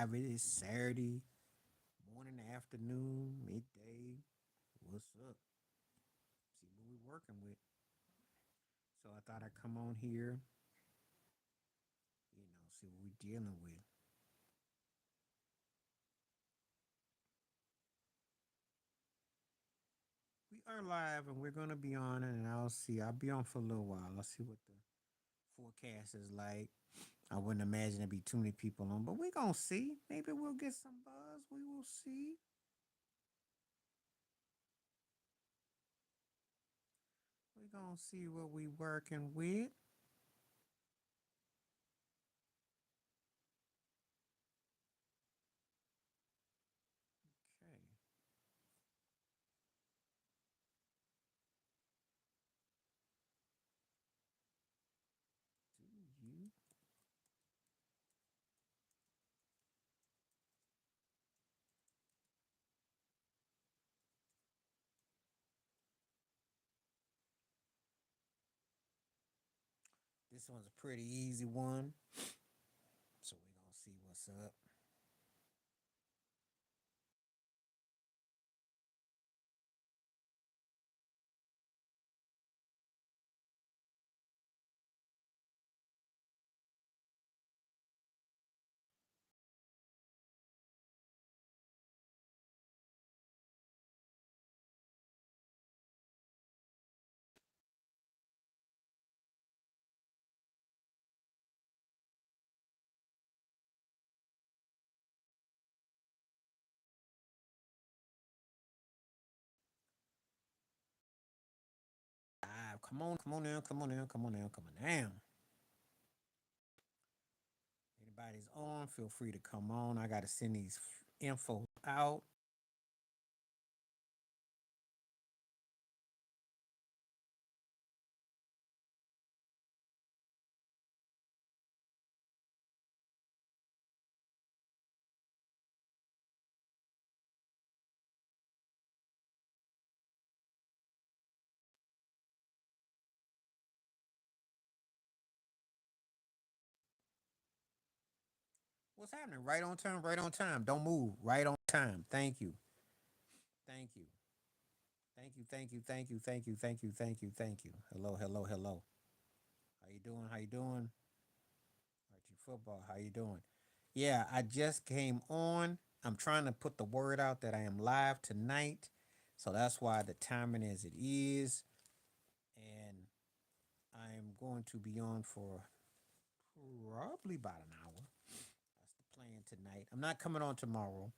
live. It is Saturday morning, afternoon, midday. What's up? See what we working with. So I thought I'd come on here, see what we're dealing with. We are live and we're gonna be on it, and I'll see. I'll be on for a little while. I'll see what the forecast is like. I wouldn't imagine there'd be too many people on, but we're gonna see. Maybe we'll get some buzz. We will see. We're gonna see what we working with. Okay. Do you? This one's a pretty easy one. So we're gonna see what's up. Come on now, come on now, come on now, come on now. Anybody's on, feel free to come on. I gotta send these info out. What's happening? Right on time, right on time. Don't move. Right on time. Thank you. Thank you. Thank you. Thank you. Thank you. Thank you. Thank you. Thank you. Thank you. Hello, hello, hello. How you doing? How you doing? Archie football. How you doing? Yeah, I just came on. I'm trying to put the word out that I am live tonight. So that's why the timing is it is. And I am going to be on for probably about an hour. That's the plan tonight. I'm not coming on tomorrow.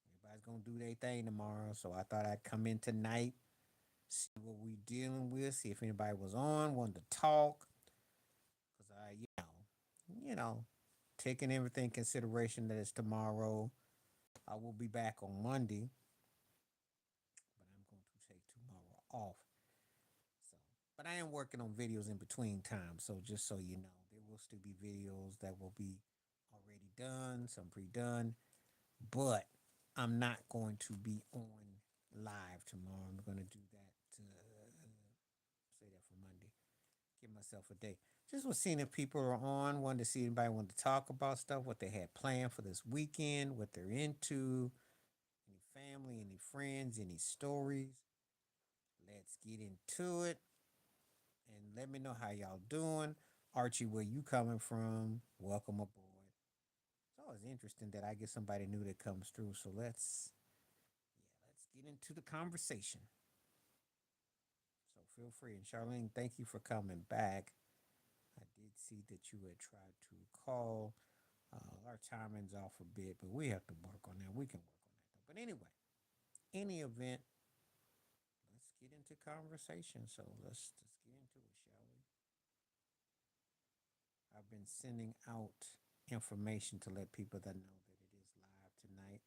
Everybody's gonna do their thing tomorrow, so I thought I'd come in tonight, see what we dealing with, see if anybody was on, wanted to talk, cause you know, taking everything in consideration that it's tomorrow. I will be back on Monday, but I'm going to take tomorrow off. So, but I am working on videos in between times, so just so you know, there will still be videos that will be already done, some pre-done, but I'm not going to be on live tomorrow. I'm going to do that to say that for Monday. Give myself a day. Just was seeing if people are on. Wanted to see anybody wanted to talk about stuff, what they had planned for this weekend, what they're into, any family, any friends, any stories. Let's get into it and let me know how y'all doing. Archie, where you coming from? Welcome aboard. It's always interesting that I get somebody new that comes through. So let's get into the conversation. So feel free. And Charlene, thank you for coming back. I did see that you had tried to call. Our timing's off a bit, but we have to work on that. We can work on that though. But anyway, any event, let's get into conversation. So let's get into it, shall we? I've been sending out information to let people that know that it is live tonight.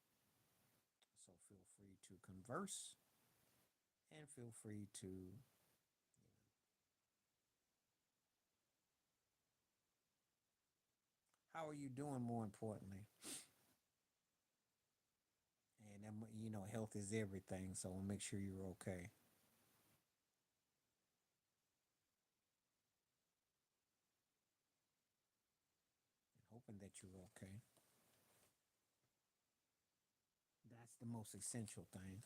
So feel free to converse and feel free to how are you doing more importantly. And health is everything. So we'll make sure you're okay. And hoping that you're okay. the most essential thing.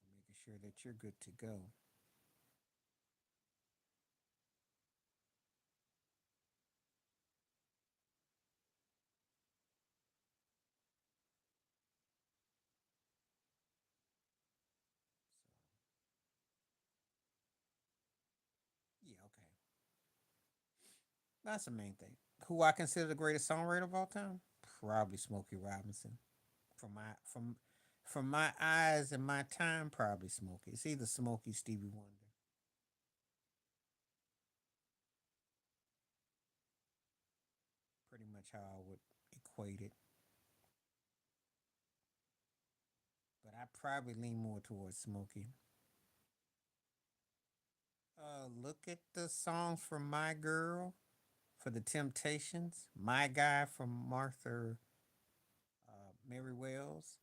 Making sure that you're good to go. Yeah, okay. That's the main thing. Who I consider the greatest songwriter of all time? Probably Smokey Robinson. From my from my eyes and my time, probably Smokey. It's either Smokey, Stevie Wonder. Pretty much how I would equate it. But I probably lean more towards Smokey. Look at the songs from My Girl for the Temptations, My Guy from Martha Mary Wells,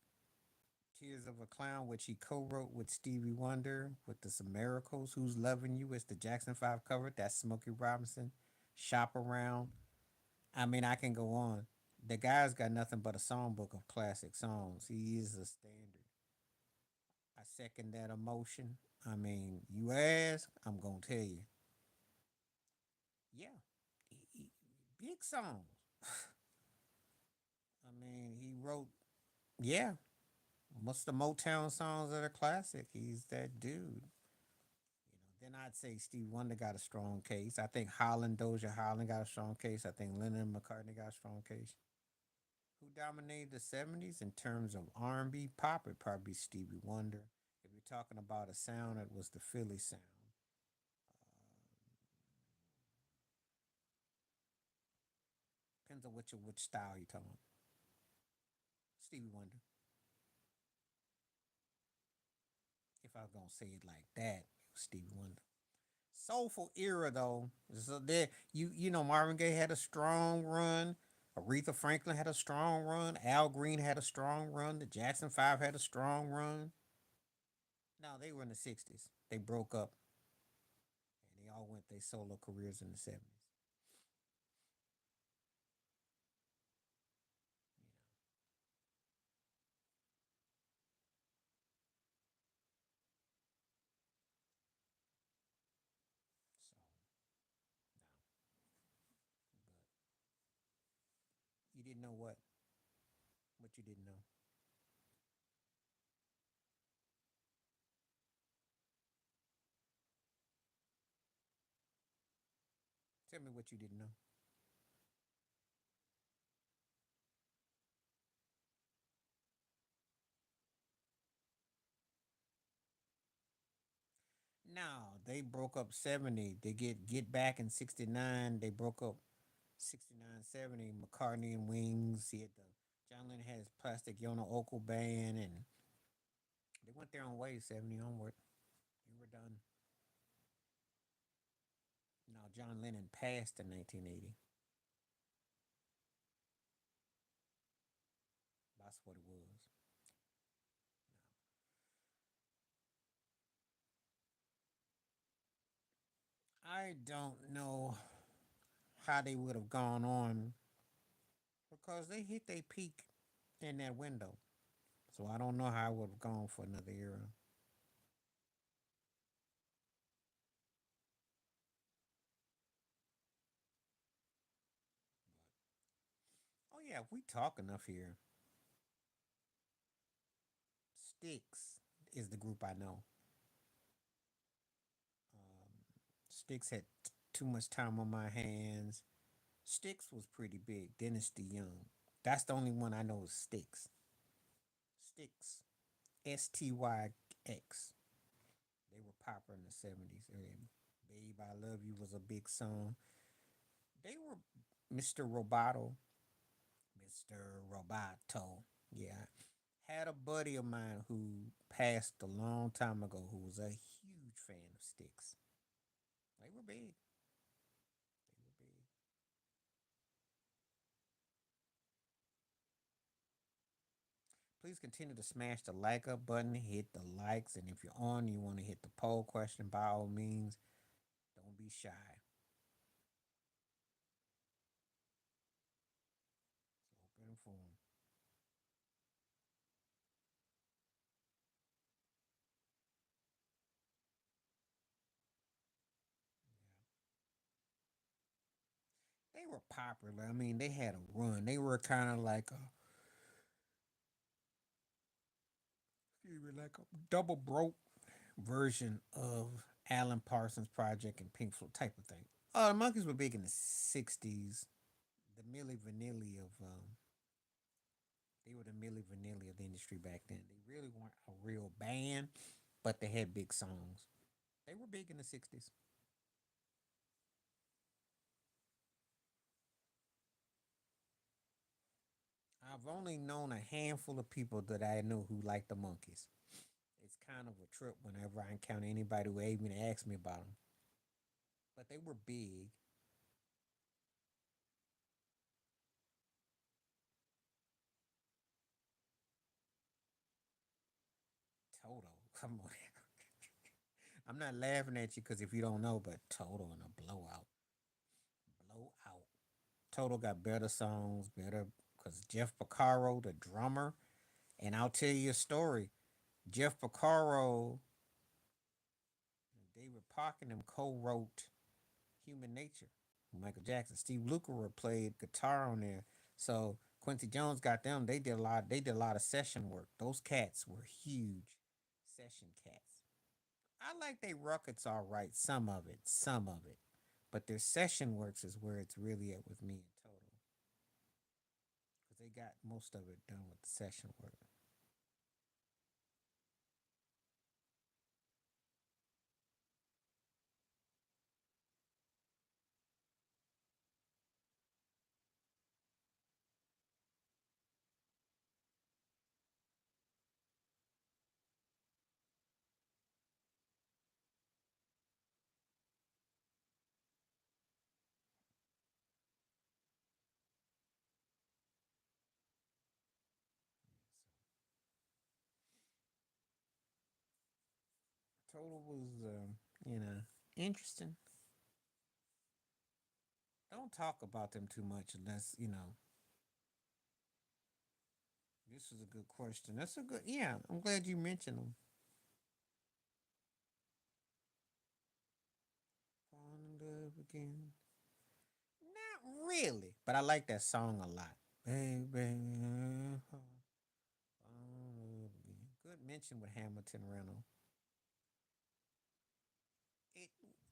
Tears of a Clown, which he co-wrote with Stevie Wonder, with the Miracles, Who's Loving You, it's the Jackson 5 cover, that's Smokey Robinson, Shop Around. I mean, I can go on. The guy's got nothing but a songbook of classic songs. He is a standard. I second that emotion. I mean, you ask, I'm gonna tell you. Yeah, big songs. I mean, he wrote, yeah, most of the Motown songs that are classic. He's that dude. Then I'd say Steve Wonder got a strong case. I think Holland, Doja Holland got a strong case. I think Lennon and McCartney got a strong case. Who dominated the '70s in terms of R&B pop? It probably Stevie Wonder. If you're talking about a sound, it was the Philly sound. Depends on which style you're talking about. Stevie Wonder. If I was gonna say it like that, it was Stevie Wonder. Soulful era though. So there, you know Marvin Gaye had a strong run. Aretha Franklin had a strong run. Al Green had a strong run. The Jackson Five had a strong run. No, they were in the '60s. They broke up and they all went their solo careers in the '70s. So you didn't know what? What you didn't know? Tell me what you didn't know. No, they broke up '70. They get back in '69. They broke up '69, '70. McCartney and Wings. He had the John Lennon had his Plastic Ono Ocal band, and they went their own way '70 onward. They were done. No, John Lennon passed in 1980. That's what it was. I don't know how they would have gone on because they hit their peak in that window. So I don't know how I would have gone for another era. Oh yeah, if we talk enough here, Sticks is the group I know. Sticks had too much time on my hands. Sticks was pretty big. Dennis DeYoung. That's the only one I know is Sticks. Sticks. STYX. They were popular in the '70s. Babe, I Love You was a big song. They were Mr. Roboto. Mr. Roboto. Yeah. Had a buddy of mine who passed a long time ago who was a huge fan of Sticks. They were big. They were big. Please continue to smash the like up button, hit the likes, and if you're on, you want to hit the poll question, by all means, don't be be shy. It's open forum. They were popular. I mean, they had a run. They were kind of like a, excuse me, like a double broke version of Alan Parsons Project and Pink Floyd type of thing. The Monkeys were big in the '60s. The Milli Vanilli of they were the Milli Vanilli of the industry back then. They really weren't a real band, but they had big songs. They were big in the '60s. I've only known a handful of people that I knew who liked the Monkeys. It's kind of a trip whenever I encounter anybody who even asks me about them. But they were big. Toto, come on. I'm not laughing at you because if you don't know, but Toto and a blowout, blowout. Toto got better songs, better because Jeff Porcaro, the drummer, and I'll tell you a story. Jeff Porcaro, David Park and them co-wrote Human Nature. Michael Jackson, Steve Lukather played guitar on there. So Quincy Jones got them. They did a lot. They did a lot of session work. Those cats were huge session cats. I like they records all right. Some of it. But their session works is where it's really at with me in total because they got most of it done with the session work. Total was, interesting. Don't talk about them too much unless this is a good question. That's a good. Yeah, I'm glad you mentioned them. Fall in love again. Not really, but I like that song a lot. Baby, good mention with Hamilton Reynolds. It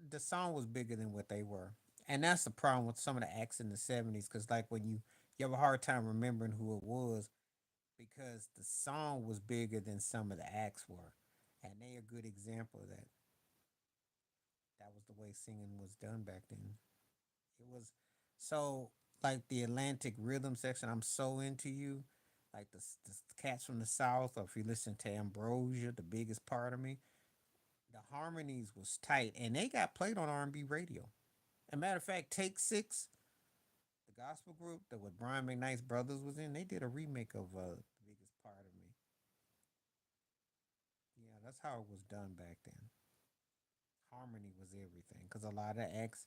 the song was bigger than what they were, and that's the problem with some of the acts in the '70s. Because like when you have a hard time remembering who it was because the song was bigger than some of the acts were, and they a good example of that. That was the way singing was done back then. It was so like the Atlantic rhythm section. I'm so into you, like the cats from the South. Or if you listen to Ambrosia, the biggest part of me, the harmonies was tight, and they got played on R&B radio. As a matter of fact, Take Six, the gospel group that what Brian McKnight's brothers was in, they did a remake of the biggest part of me. Yeah, that's how it was done back then. Harmony was everything because a lot of acts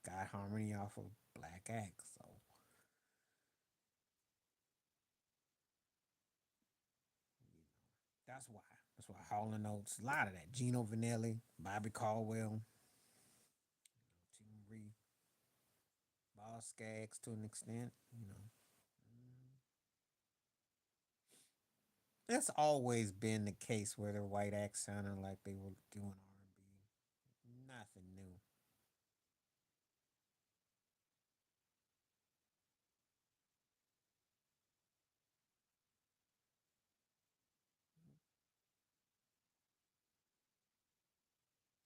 got harmony off of black acts. So you know, that's why. That's why Hall and Oates, a lot of that. Gino Vanelli, Bobby Caldwell, Tim Reed, Boss Skaggs to an extent. That's always been the case where their white acts sounded like they were doing R&B. Nothing new.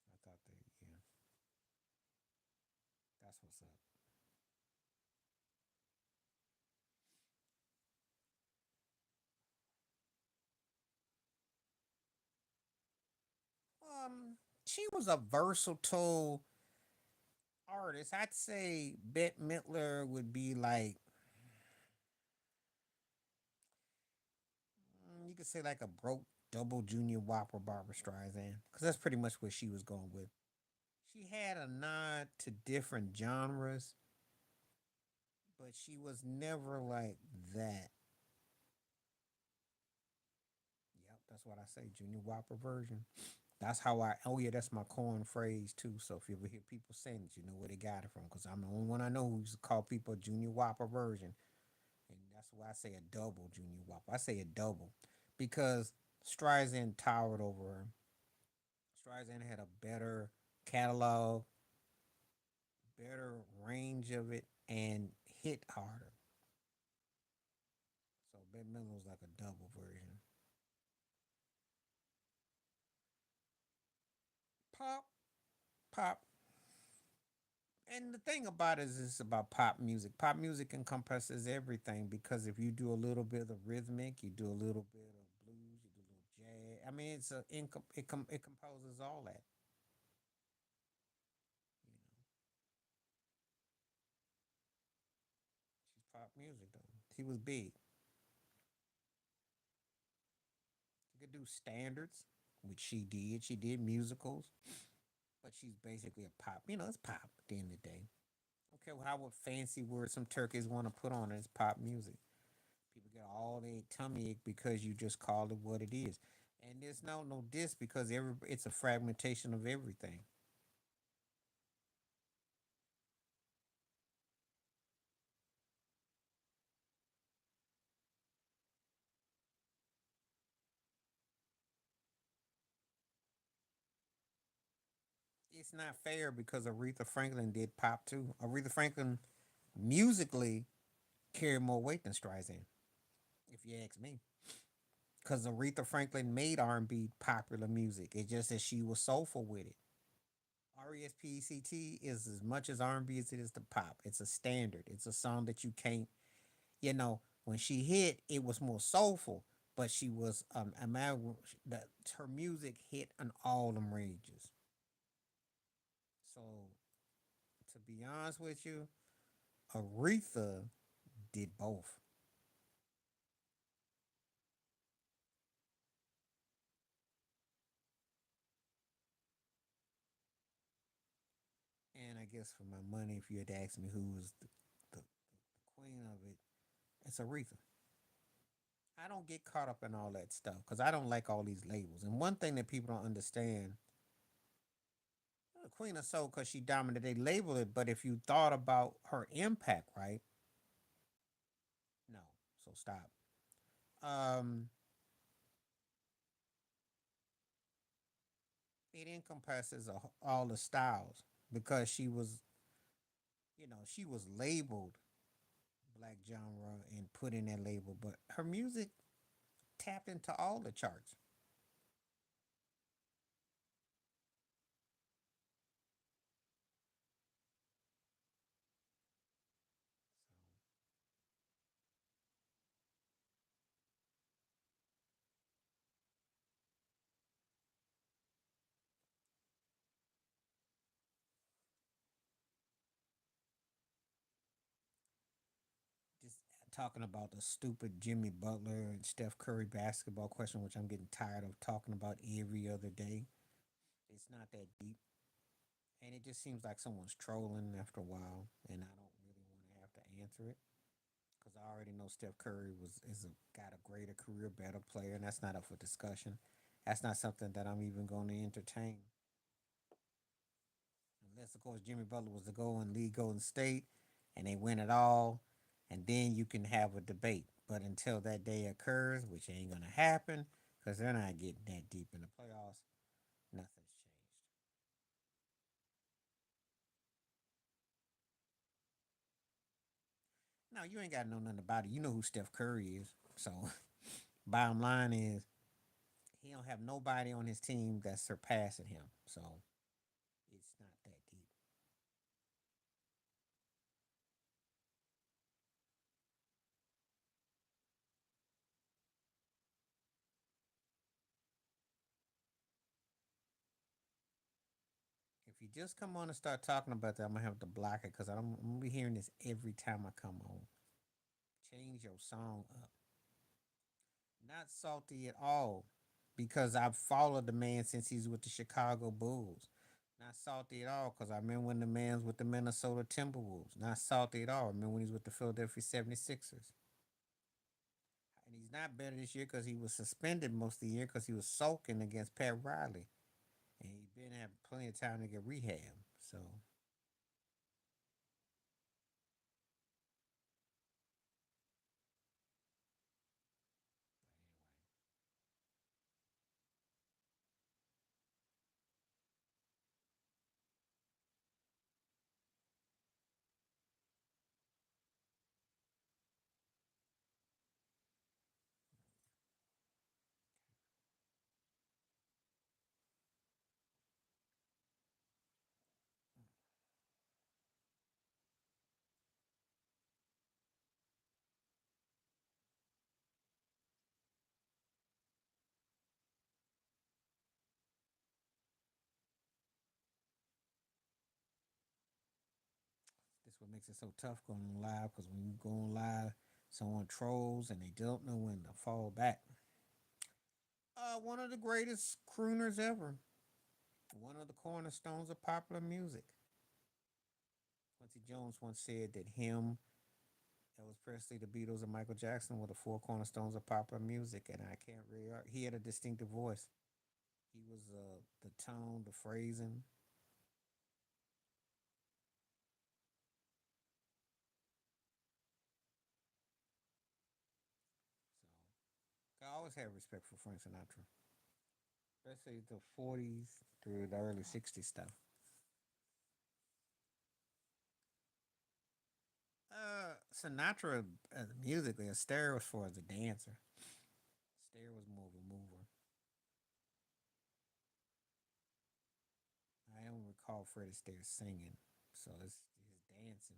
I thought they, yeah, that's what's up. She was a versatile artist. I'd say Bette Midler would be like, you could say like a broke double junior whopper Barbara Streisand, because that's pretty much what she was going with. She had a nod to different genres, but she was never like that. Yep, that's what I say, Junior Whopper version. That's how I. Oh yeah, that's my corn phrase too. So if you ever hear people saying it, you know where they got it from. Because I'm the only one I know who used to call people a Junior Whopper version, and that's why I say a double Junior Whopper. I say a double because Streisand towered over her. Streisand had a better catalog, better range of it, and hit harder. So Ben Miller was like a double version. Pop, pop. And the thing about it is it's about pop music. Pop music encompasses everything because if you do a little bit of rhythmic, you do a little bit of blues, you do a little jazz. I mean, it composes all that. You know, she's pop music though. She was big. She could do standards, which she did. She did musicals, but she's basically a pop. You know, it's pop at the end of the day. Okay, well, how what fancy words some turkeys want to put on it? It's pop music. People get all their tummy ache because you just called it what it is. And there's no diss because it's a fragmentation of everything. It's not fair because Aretha Franklin did pop too. Aretha Franklin musically carried more weight than Streisand, if you ask me. Because Aretha Franklin made R&B popular music. It's just that she was soulful with it. Respect is as much as R&B as it is to pop. It's a standard. It's a song that you can't. When she hit, it was more soulful, but she was that her music hit on all them ranges. So to be honest with you, Aretha did both. And I guess for my money, if you had asked me who was the queen of it, it's Aretha. I don't get caught up in all that stuff because I don't like all these labels. And one thing that people don't understand, Queen of Soul, because she dominated, they label it. But if you thought about her impact, right? No. So stop. Um, it encompasses all the styles because she was labeled black genre and put in that label, but her music tapped into all the charts. Just talking about the stupid Jimmy Butler and Steph Curry basketball question, which I'm getting tired of talking about every other day. It's not that deep, and it just seems like someone's trolling after a while, and I don't really want to have to answer it because I already know Steph Curry got a greater career, better player, and that's not up for discussion. That's not something that I'm even going to entertain. Unless, of course, Jimmy Butler was to go and lead Golden State and they win it all, and then you can have a debate. But until that day occurs, which ain't going to happen because they're not getting that deep in the playoffs, nothing's changed. Now, you ain't got to know nothing about it. You know who Steph Curry is. So, bottom line is, he don't have nobody on his team that's surpassing him. So, it's not that deep. If you just come on and start talking about that, I'm gonna have to block it because I'm gonna be hearing this every time I come on. Change your song up. Not salty at all, because I've followed the man since he's with the Chicago Bulls. Not salty at all, because I remember when the man's with the Minnesota Timberwolves. Not salty at all. I remember when he's with the Philadelphia 76ers. And he's not better this year because he was suspended most of the year because he was sulking against Pat Riley. And he's been having plenty of time to get rehab. So, this what makes it so tough going on live because when you go on live, someone trolls and they don't know when to fall back. One of the greatest crooners ever. One of the cornerstones of popular music. Quincy Jones once said that him, Elvis Presley, the Beatles, and Michael Jackson were the four cornerstones of popular music, and I can't really. He had a distinctive voice. He was the tone, the phrasing. So I always had respect for Frank Sinatra, especially the '40s through the early '60s stuff. Sinatra musically, Astaire was for as a dancer. Astaire was more of a mover. I don't recall Fred Astaire singing, so it's his dancing.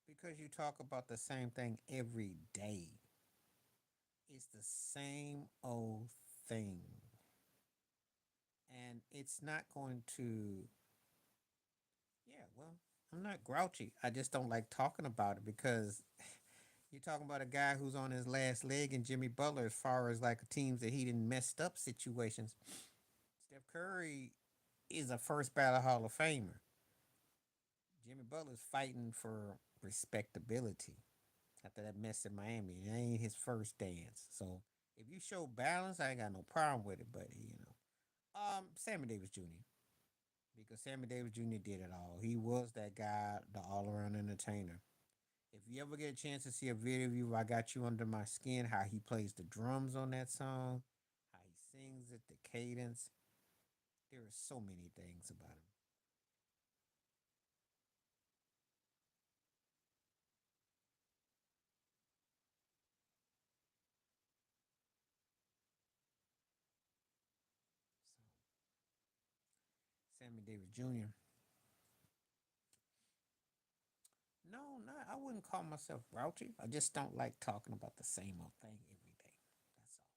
Because you talk about the same thing every day. It's the same old thing. And it's not going to, yeah, well, I'm not grouchy. I just don't like talking about it because you're talking about a guy who's on his last leg and Jimmy Butler, as far as like teams that he didn't messed up situations. Steph Curry is a first ballot Hall of Famer. Jimmy Butler's fighting for respectability after that mess in Miami. It ain't his first dance. So if you show balance, I ain't got no problem with it, buddy. Sammy Davis Jr. Because Sammy Davis Jr. did it all. He was that guy, the all around entertainer. If you ever get a chance to see a video of you, I Got You Under My Skin, how he plays the drums on that song, how he sings it, the cadence. There are so many things about him. So, Sammy Davis Jr. No, not. I wouldn't call myself grouchy. I just don't like talking about the same old thing every day. That's all.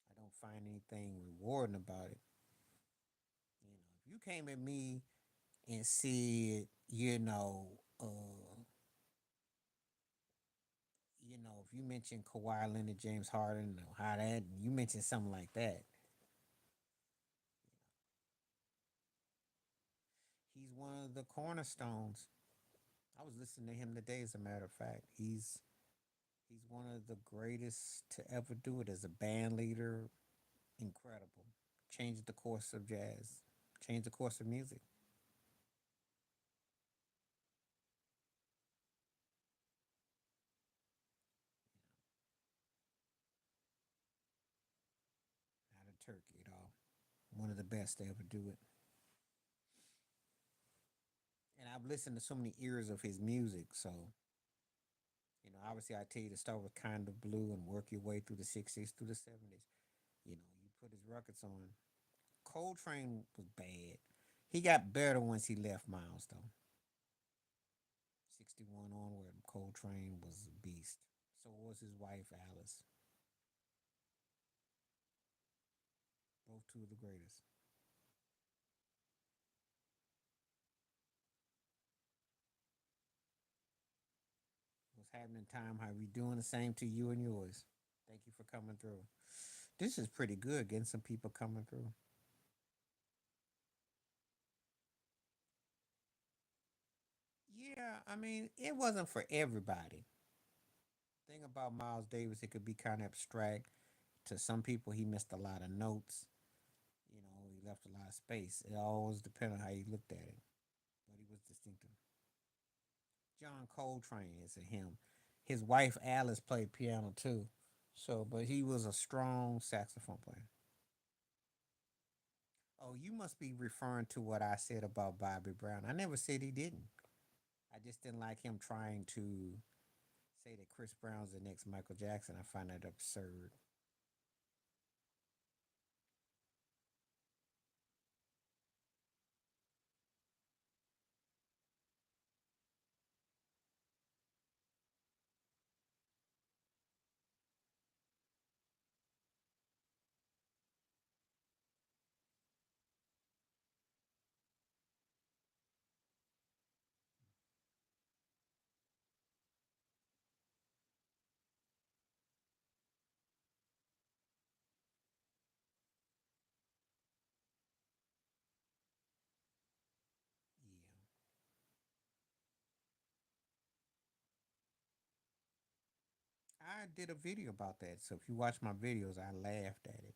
I don't find anything rewarding about it. If you came at me and said, if you mentioned Kawhi Leonard, James Harden, or how that, and you mentioned something like that, he's one of the cornerstones. I was listening to him today, as a matter of fact. He's one of the greatest to ever do it as a band leader. Incredible. Changed the course of jazz. Changed the course of music. Not a turkey at all. One of the best to ever do it. And I've listened to so many eras of his music, so obviously I tell you to start with Kind of Blue and work your way through the '60s through the '70s. You put his records on. Coltrane was bad. He got better once he left Miles though. '61 onward, Coltrane was a beast. So was his wife Alice. Both two of the greatest. Happening time. How we doing? The same to you and yours. Thank you for coming through. This is pretty good. Getting some people coming through. Yeah, I mean, it wasn't for everybody. Thing about Miles Davis, it could be kind of abstract. To some people, he missed a lot of notes. He left a lot of space. It always depends on how you looked at it, but he was distinctive. John Coltrane is a him. His wife Alice played piano too. So, but he was a strong saxophone player. Oh, you must be referring to what I said about Bobby Brown. I never said he didn't. I just didn't like him trying to say that Chris Brown's the next Michael Jackson. I find that absurd. Yeah. I did a video about that. So if you watch my videos, I laughed at it.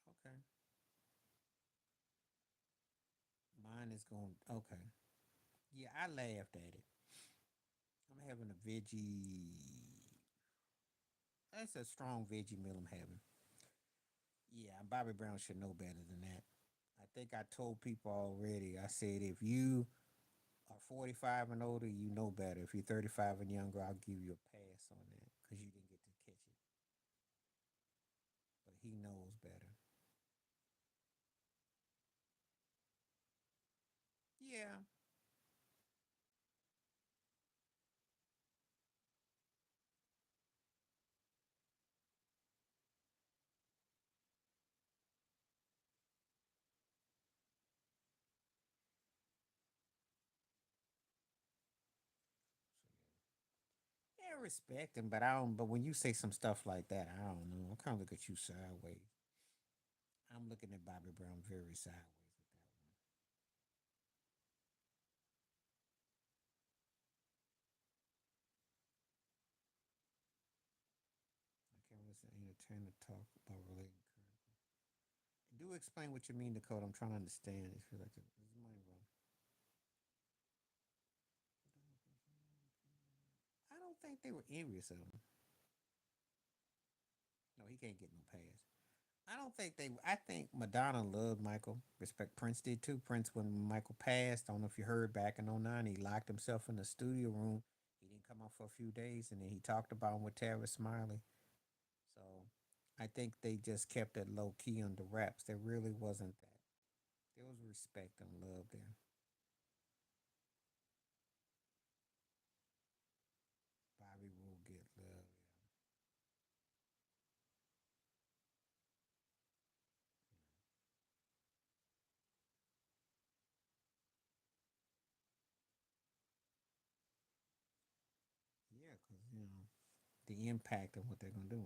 Okay. Mine is going okay. Yeah, I laughed at it. I'm having a veggie. That's a strong veggie meal I'm having. Yeah, Bobby Brown should know better than that. I think I told people already. I said if you are 45 and older, you know better. If you're 35 and younger, I'll give you a pass on that because you didn't get to catch it. But he knows better. Yeah. Yeah, respect him, but I don't. But when you say some stuff like that, I don't know. I kind of look at you sideways. I'm looking at Bobby Brown very sideways with that one. I can't listen to entertainer talk about relating current. Do explain what you mean, Dakota. I'm trying to understand. It feels like this is money wrong. I don't think they were envious of him. No, he can't get no pass. I don't think they. I think Madonna loved Michael. Respect Prince did too. Prince, when Michael passed, I don't know if you heard back in '09, he locked himself in the studio room. He didn't come out for a few days, and then he talked about him with Tara Smiley. So I think they just kept it low key under wraps. There really wasn't that. There was respect and love there. Bobby will get love. Yeah, because the impact of what they're gonna do.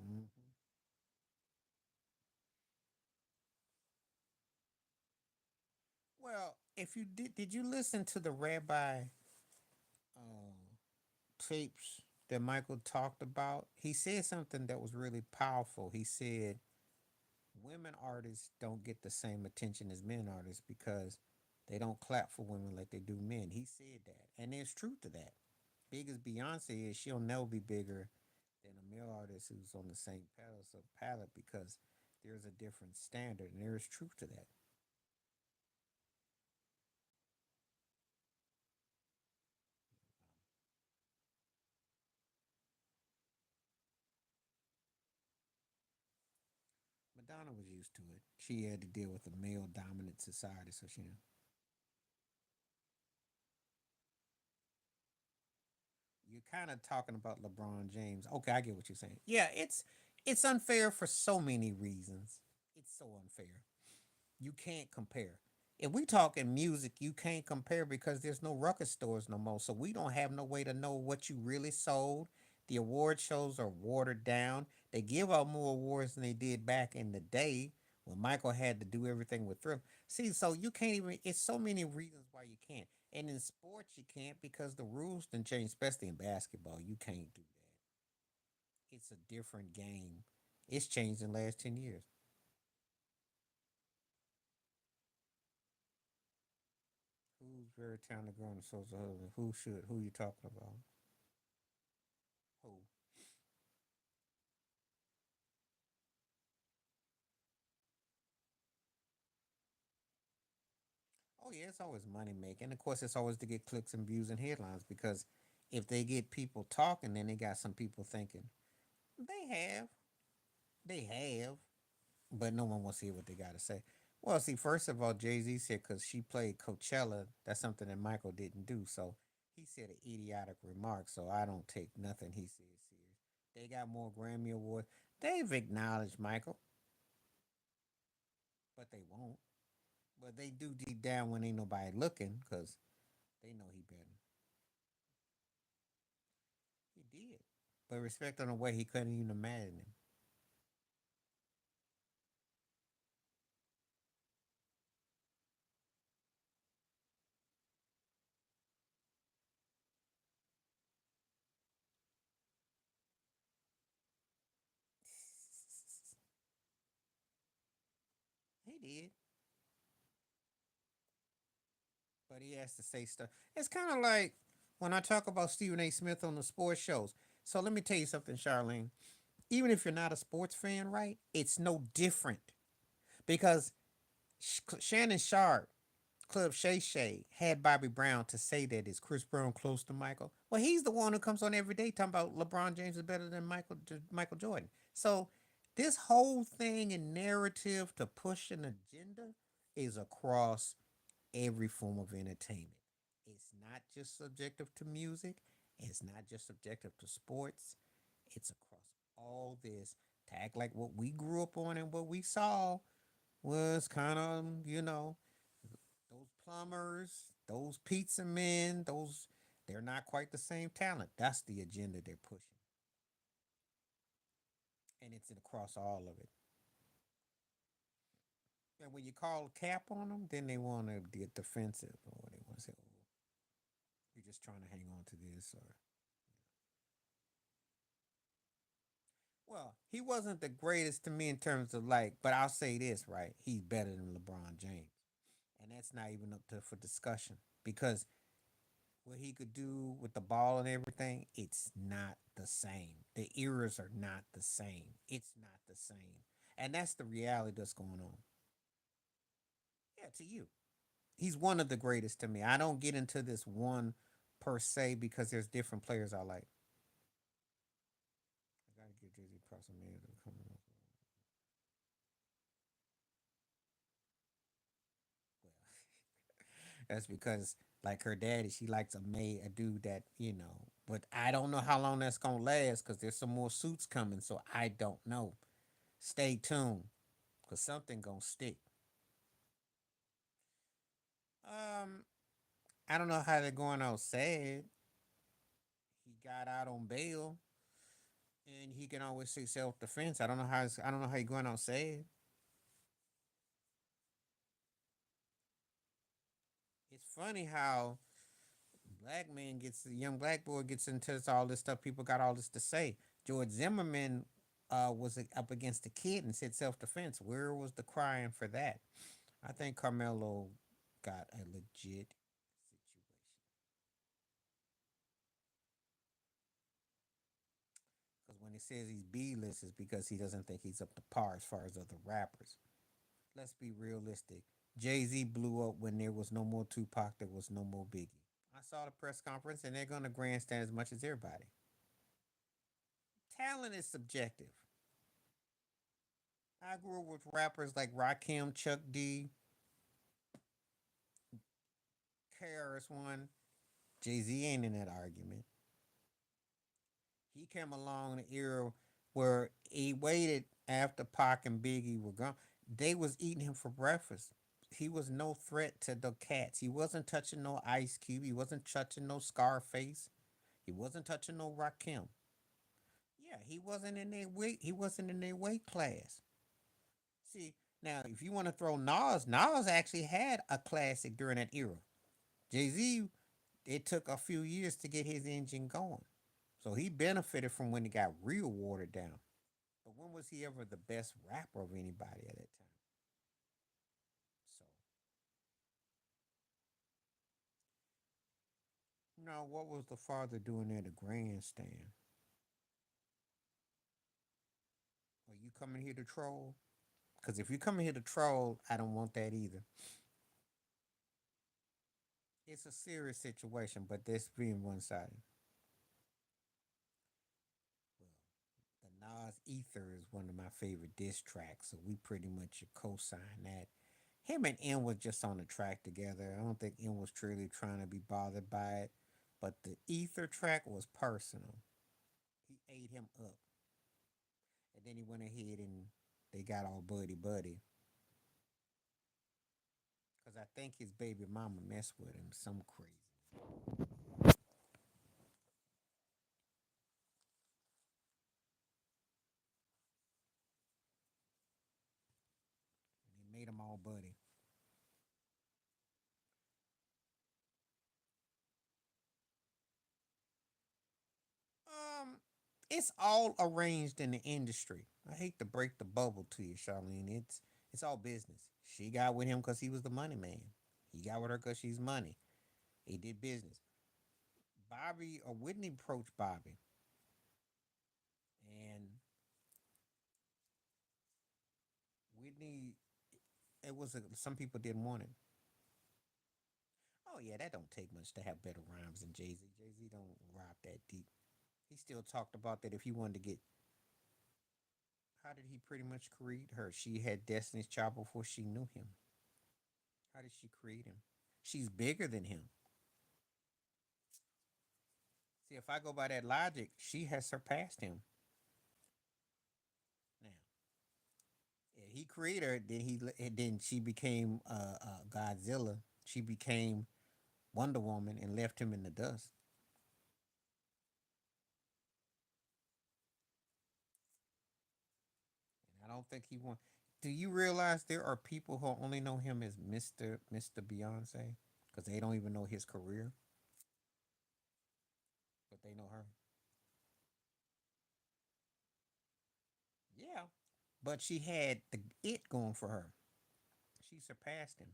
Well, if you did you listen to the Rabbi uh, tapes that Michael talked about? He said something that was really powerful. He said women artists don't get the same attention as men artists because they don't clap for women like they do men. He said that, and there's truth to that. Big as Beyonce is, she'll never be bigger than a male artist who's on the same palette because there's a different standard, and there is truth to that. Madonna was used to it. She had to deal with a male dominant society, so she. You're kind of talking about LeBron James. Okay, I get what you're saying. Yeah, it's unfair for so many reasons. It's so unfair. You can't compare. If we talking music, you can't compare because there's no record stores no more. So we don't have no way to know what you really sold. The award shows are watered down. They give out more awards than they did back in the day when Michael had to do everything with thrift. See, so you can't even. It's so many reasons why you can't. And in sports, you can't because the rules done changed, especially in basketball. You can't do that. It's a different game. It's changed in the last 10 years. Who's very talented girl in the social husband? Who should? Who you talking about? Who? Oh yeah, it's always money making. Of course, it's always to get clicks and views and headlines because if they get people talking, then they got some people thinking they have, they have, but no one wants to hear what they got to say. Well, see, first of all, Jay Z said because she played Coachella, that's something that Michael didn't do. So he said an idiotic remark. So I don't take nothing he said serious. They got more Grammy awards. They've acknowledged Michael, but they won't. But they do deep down when ain't nobody looking because they know he better. He did. But respect on the way he couldn't even imagine him. He did. But he has to say stuff. It's kind of like when I talk about Stephen A. Smith on the sports shows. So let me tell you something, Charlene. Even if you're not a sports fan, right? It's no different because Shannon Sharp, Club Shay Shay, had Bobby Brown to say that is Chris Brown close to Michael. Well, he's the one who comes on every day talking about LeBron James is better than Michael Jordan. So this whole thing and narrative to push an agenda is across every form of entertainment. It's not just subjective to music. It's not just subjective to sports. It's across all this to act like what we grew up on and what we saw was kind of, those plumbers, those pizza men, they're not quite the same talent. That's the agenda they're pushing. And it's across all of it. And when you call a cap on them, then they want to get defensive or they want to say, oh, you're just trying to hang on to this or well, he wasn't the greatest to me in terms of like, but I'll say this, right? He's better than LeBron James. And that's not even up to for discussion because what he could do with the ball and everything, it's not the same. The eras are not the same. It's not the same. And that's the reality that's going on. Yeah, to you. He's one of the greatest to me. I don't get into this one per se because there's different players I like. I gotta give Jay Z props on man coming up. Well, that's because like her daddy, she likes a dude that But I don't know how long that's gonna last because there's some more suits coming, so I don't know. Stay tuned because something gonna stick. Um, I don't know how they're going out sad. He got out on bail, and he can always say self defense. I don't know how he going out sad. It's funny how a young black boy gets into all this stuff. People got all this to say. George Zimmerman was up against a kid and said self defense. Where was the crying for that? I think Carmelo got a legit situation. Because when he says he's B list, it's because he doesn't think he's up to par as far as other rappers. Let's be realistic. Jay Z blew up when there was no more Tupac, there was no more Biggie. I saw the press conference and they're going to grandstand as much as everybody. Talent is subjective. I grew up with rappers like Rakim, Chuck D, KRS One. Jay Z ain't in that argument. He came along in an era where he waited after Pac and Biggie were gone. They was eating him for breakfast. he was no threat to the cats. He wasn't touching no Ice Cube. He wasn't touching no Scarface. He wasn't touching no Rakim. Yeah, he wasn't in their weight. He wasn't in their weight class. See, now if you want to throw Nas, Nas actually had a classic during that era. Jay Z, it took a few years to get his engine going, so he benefited from when it got real watered down. But when was he ever the best rapper of anybody at that time? So now, what was the father doing at the grandstand? Are you coming here to troll? Because if you're coming here to troll, I don't want that either. It's a serious situation, but this being one sided. Well, the Nas Ether is one of my favorite diss tracks, so we pretty much co sign that. Him and M was just on the track together. I don't think M was truly trying to be bothered by it, but the Ether track was personal. He ate him up, and then he went ahead and they got all buddy buddy. Because I think his baby mama messed with him some crazy. And he made them all buddy. Um, it's all arranged in the industry. I hate to break the bubble to you, Charlene. It's all business. She got with him because he was the money man. He got with her because she's money. He did business. Bobby or Whitney approached Bobby, and Whitney. It was some people didn't want it. Oh yeah, that don't take much to have better rhymes than Jay Z. Jay Z don't rap that deep. He still talked about that if he wanted to get. How did he pretty much create her? She had Destiny's Child before she knew him. How did she create him? She's bigger than him. See, if I go by that logic, she has surpassed him. Now, if he created her, then she became Godzilla. She became Wonder Woman and left him in the dust. And I don't think he want. Do you realize there are people who only know him as Mister Beyonce because they don't even know his career, but they know her. Yeah, but she had the it going for her. She surpassed him.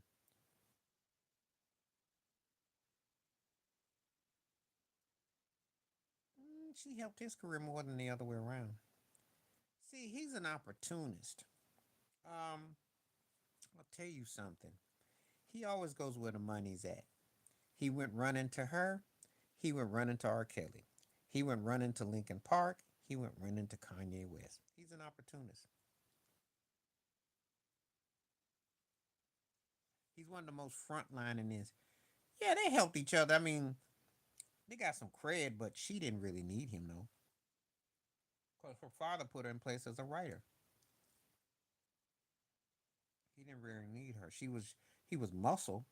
She helped his career more than the other way around. See, he's an opportunist. Um, I'll tell you something. He always goes where the money's at. He went running to her. He went running to R. Kelly. He went running to Lincoln Park. He went running to Kanye West. He's an opportunist. He's one of the most frontline in this. Yeah, they helped each other. I mean, they got some cred, but she didn't really need him though, because her father put her in place as a writer. He didn't really need her. He was muscle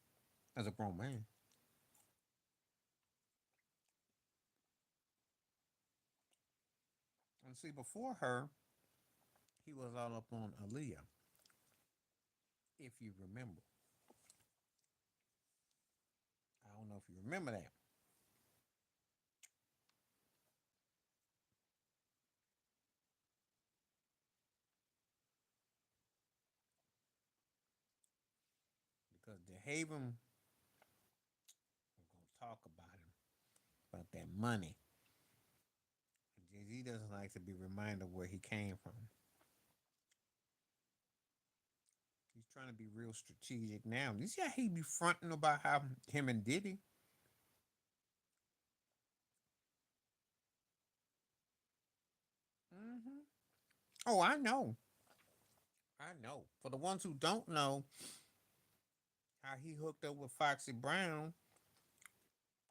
as a grown man. And see, before her, he was all up on Aaliyah, if you remember. I don't know if you remember that because the Haven, we're gonna talk about that money. Jay Z doesn't like to be reminded where he came from. He's trying to be real strategic now. You see how he be fronting about how him and Diddy. Hmm. Oh, I know. I know. For the ones who don't know how he hooked up with Foxy Brown,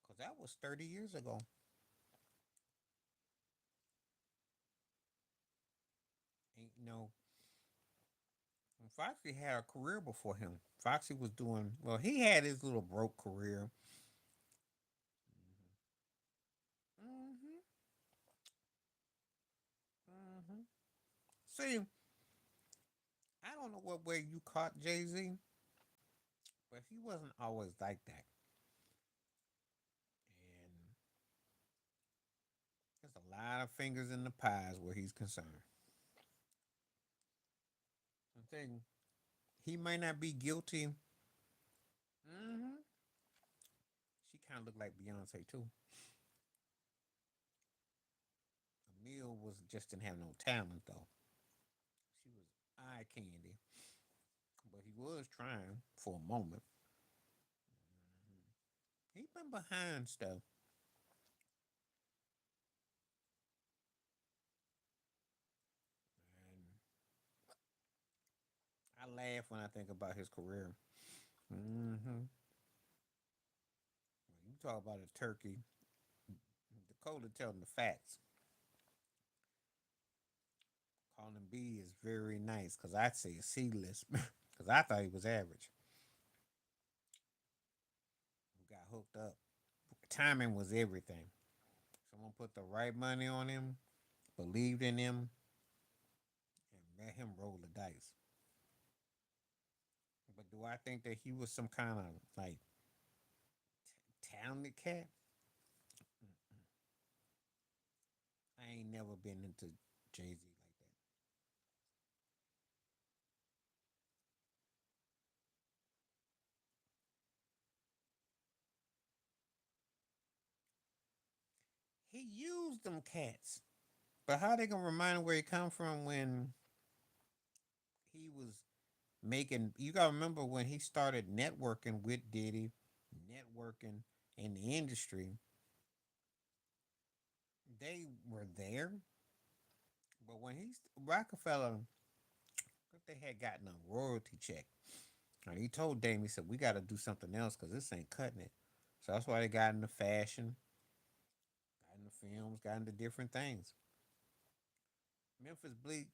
because that was 30 years ago. Ain't no. Foxy had a career before him. Foxy was doing well. He had his little broke career. Hmm. Hmm. See, I don't know what way you caught Jay Z, but he wasn't always like that. And there's a lot of fingers in the pies where he's concerned. I'm saying he might not be guilty. Hmm. She kind of looked like Beyonce too. Emil was just didn't have no talent though. She was eye candy, but he was trying for a moment. He been behind stuff, and I laugh when I think about his career. Hmm. When you talk about a turkey, Dakota telling the facts. Calling B is very nice because I'd say a C list because I thought he was average. Who got hooked up. Timing was everything. Someone put the right money on him, believed in him, and let him roll the dice. But do I think that he was some kind of like talented cat? I ain't never been into Jay Z like that. He used them cats, but how they gonna remind him where he come from when he was making? You gotta remember when he started networking with Diddy, networking in the industry. They were there, but when he's Rockefeller, they had gotten a royalty check. And he told Dame, he said, "We got to do something else because this ain't cutting it." So that's why they got into fashion, got into films, got into different things. Memphis Bleak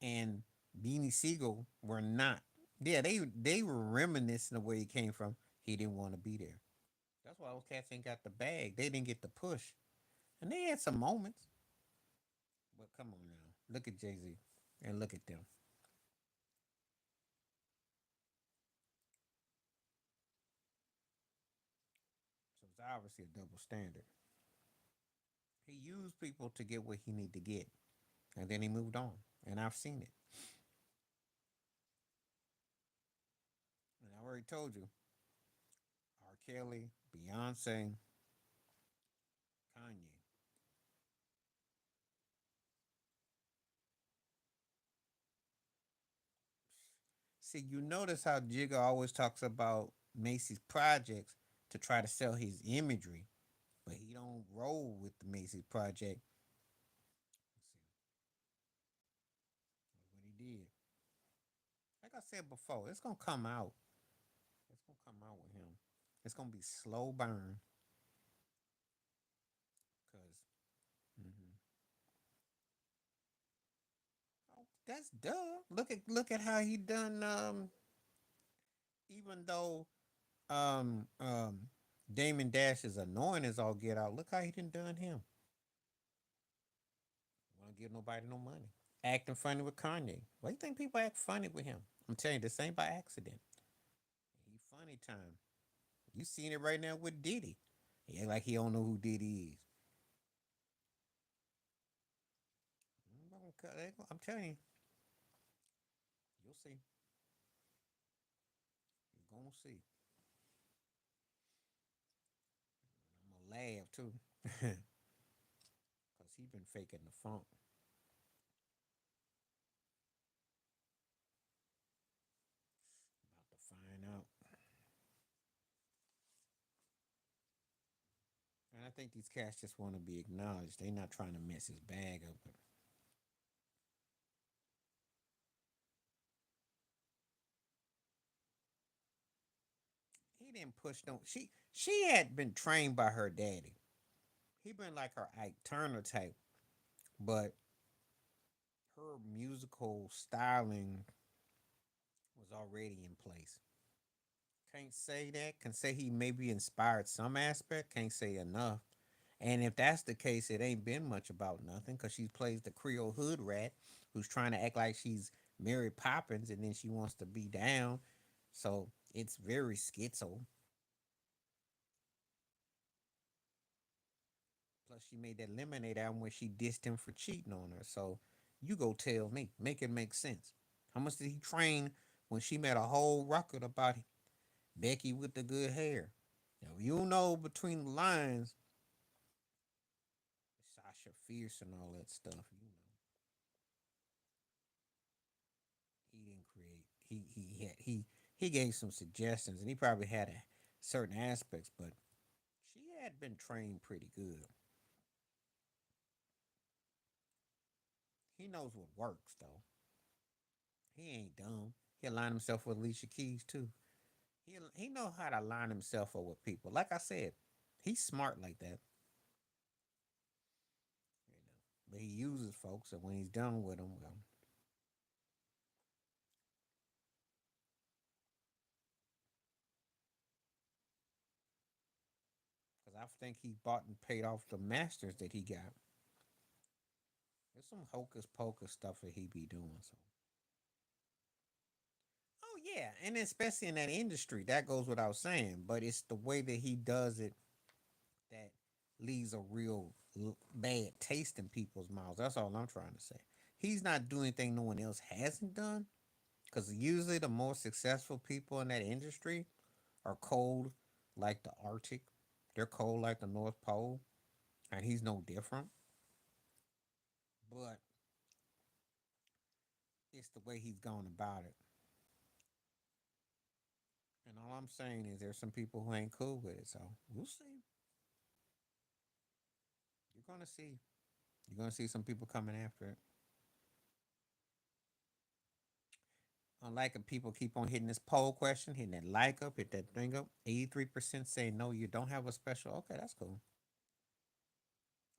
and Beanie Siegel were not. Yeah, they were reminiscing of where he came from. He didn't want to be there. That's why those cats ain't got the bag. They didn't get the push, and they had some moments. But come on now, look at Jay Z and look at them. So it's obviously a double standard. He used people to get what he needed to get, and then he moved on. And I've seen it. And I already told you, R. Kelly, Beyonce, Kanye. See, you notice how Jigga always talks about Macy's projects to try to sell his imagery, but he don't roll with the Macy's project. Let's see what he did. Like I said before, it's gonna come out. It's gonna come out with him. It's gonna be slow burn, cause mhm. Oh, that's duh. Look at how he done. Even though um um Damon Dash is annoying as all get out. Look how he done him. Won't give nobody no money. Acting funny with Kanye. Why you think people act funny with him? I'm telling you, this ain't by accident. He funny time. You seen it right now with Diddy. He act like he don't know who Diddy is. I'm telling you, you'll see. You're gonna see. I'm gonna laugh too, cause he been faking the funk. About to find out. And I think these cats just want to be acknowledged. They not trying to mess his bag up. But he didn't push no. She had been trained by her daddy. He been like her Ike Turner type, but her musical styling was already in place. Can't say that. Can say he maybe inspired some aspect. Can't say enough. And if that's the case, it ain't been much about nothing because she plays the Creole hood rat who's trying to act like she's Mary Poppins and then she wants to be down. So it's very schizo. Plus, she made that Lemonade album where she dissed him for cheating on her. So you go tell me, make it make sense. How much did he train when she made a whole record about Becky with the good hair? Now, you know between the lines, Sasha Fierce and all that stuff. He didn't create. He gave some suggestions, and he probably had certain aspects, but she had been trained pretty good. He knows what works though. He ain't dumb. He aligned himself with Alicia Keys too. He know how to line himself up with people. Like I said, he's smart like that. You know. But he uses folks, and when he's done with them, well, because I think he bought and paid off the masters that he got. There's some hocus pocus stuff that he be doing. So, oh yeah, and especially in that industry, that goes without saying. But it's the way that he does it that leaves a real bad taste in people's mouths. That's all I'm trying to say. He's not doing anything no one else hasn't done. Because usually the most successful people in that industry are cold like the Arctic. They're cold like the North Pole, and he's no different. But it's the way he's gone about it. And all I'm saying is there's some people who ain't cool with it. So we'll see. You're gonna see. You're gonna see some people coming after it. Unlike if people keep on hitting this poll question, hitting that like up, hit that thing up. 83% say no, you don't have a special. Okay, that's cool.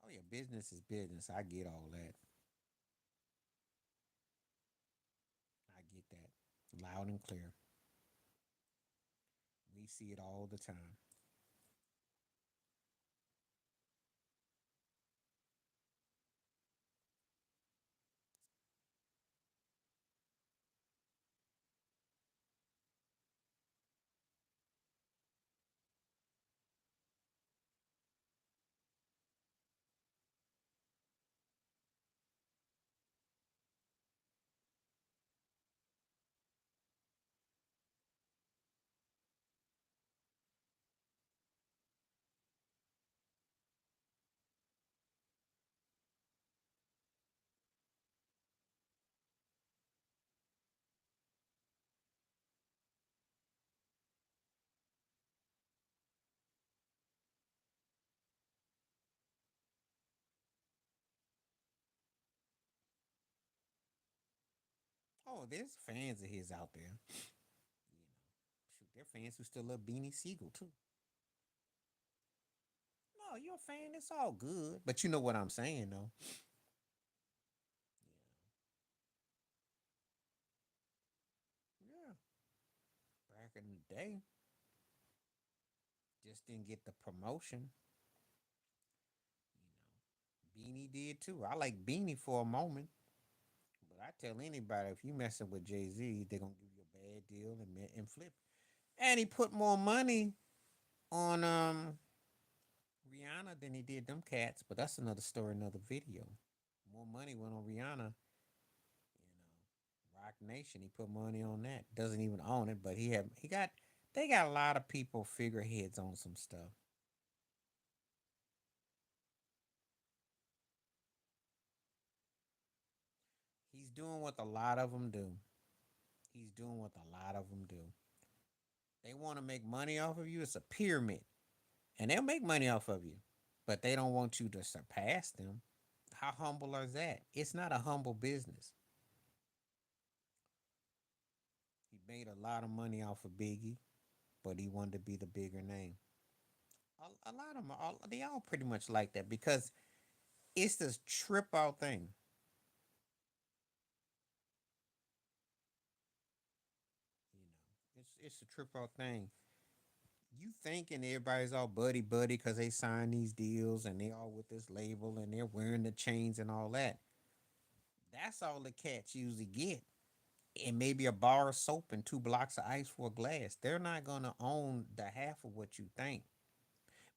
Oh yeah, business is business. I get all that. I get that. Loud and clear. We see it all the time. Oh, there's fans of his out there. You know, shoot, they're fans who still love Beanie Siegel too. No, you're a fan. It's all good. But you know what I'm saying though. Yeah, back in the day, just didn't get the promotion. You know, Beanie did too. I like Beanie for a moment, but I tell anybody if you messing with Jay Z, they're gonna give you a bad deal and flip. And he put more money on Rihanna than he did them cats, but that's another story, another video. More money went on Rihanna. Rock Nation, he put money on that. Doesn't even own it, but he got they got a lot of people figureheads on some stuff. He's doing what a lot of them do. He's doing what a lot of them do. They want to make money off of you. It's a pyramid, and they'll make money off of you, but they don't want you to surpass them. How humble is that? It's not a humble business. He made a lot of money off of Biggie, but he wanted to be the bigger name. A lot of them, they all pretty much like that because it's this trip out thing. You know, it's a trip out thing. thinking everybody's all buddy buddy because they sign these deals and they all with this label and they're wearing the chains and all that. That's all the cats usually get. And maybe a bar of soap and two blocks of ice for a glass. They're not gonna own the half of what you think.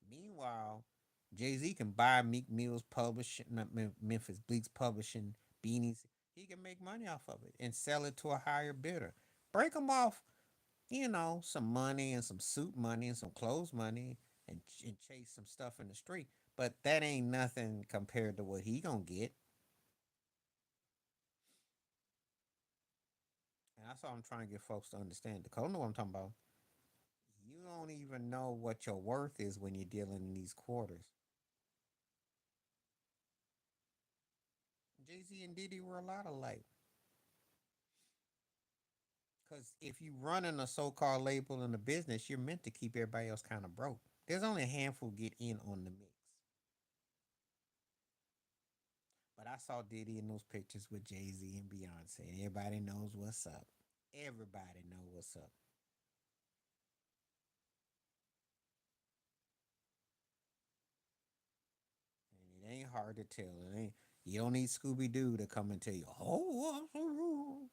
Meanwhile, Jay Z can buy Meek Mill's publishing, Memphis Bleak's publishing beanies. He can make money off of it and sell it to a higher bidder. Break them off, some money and some suit money and some clothes money and chase some stuff in the street. But that ain't nothing compared to what he gonna get. And that's all I'm trying to get folks to understand. Dakota know what I'm talking about. You don't even know what your worth is when you're dealing in these quarters. Jay Z and Diddy were a lot alike. Because if you run in a so-called label in a business, you're meant to keep everybody else kind of broke. There's only a handful get in on the mix. But I saw Diddy in those pictures with Jay Z and Beyonce, and everybody knows what's up. Everybody know what's up. And it ain't hard to tell. It ain't. You don't need Scooby Doo to come and tell you. Oh,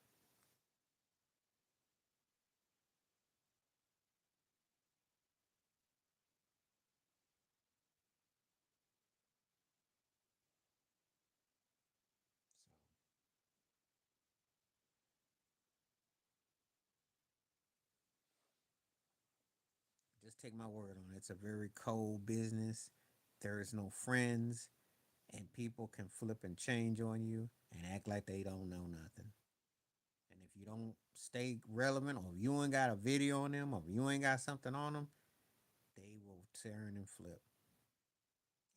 just take my word on it. It's a very cold business. There is no friends, and people can flip and change on you and act like they don't know nothing. And if you don't stay relevant, or you ain't got a video on them, or you ain't got something on them, they will turn and flip.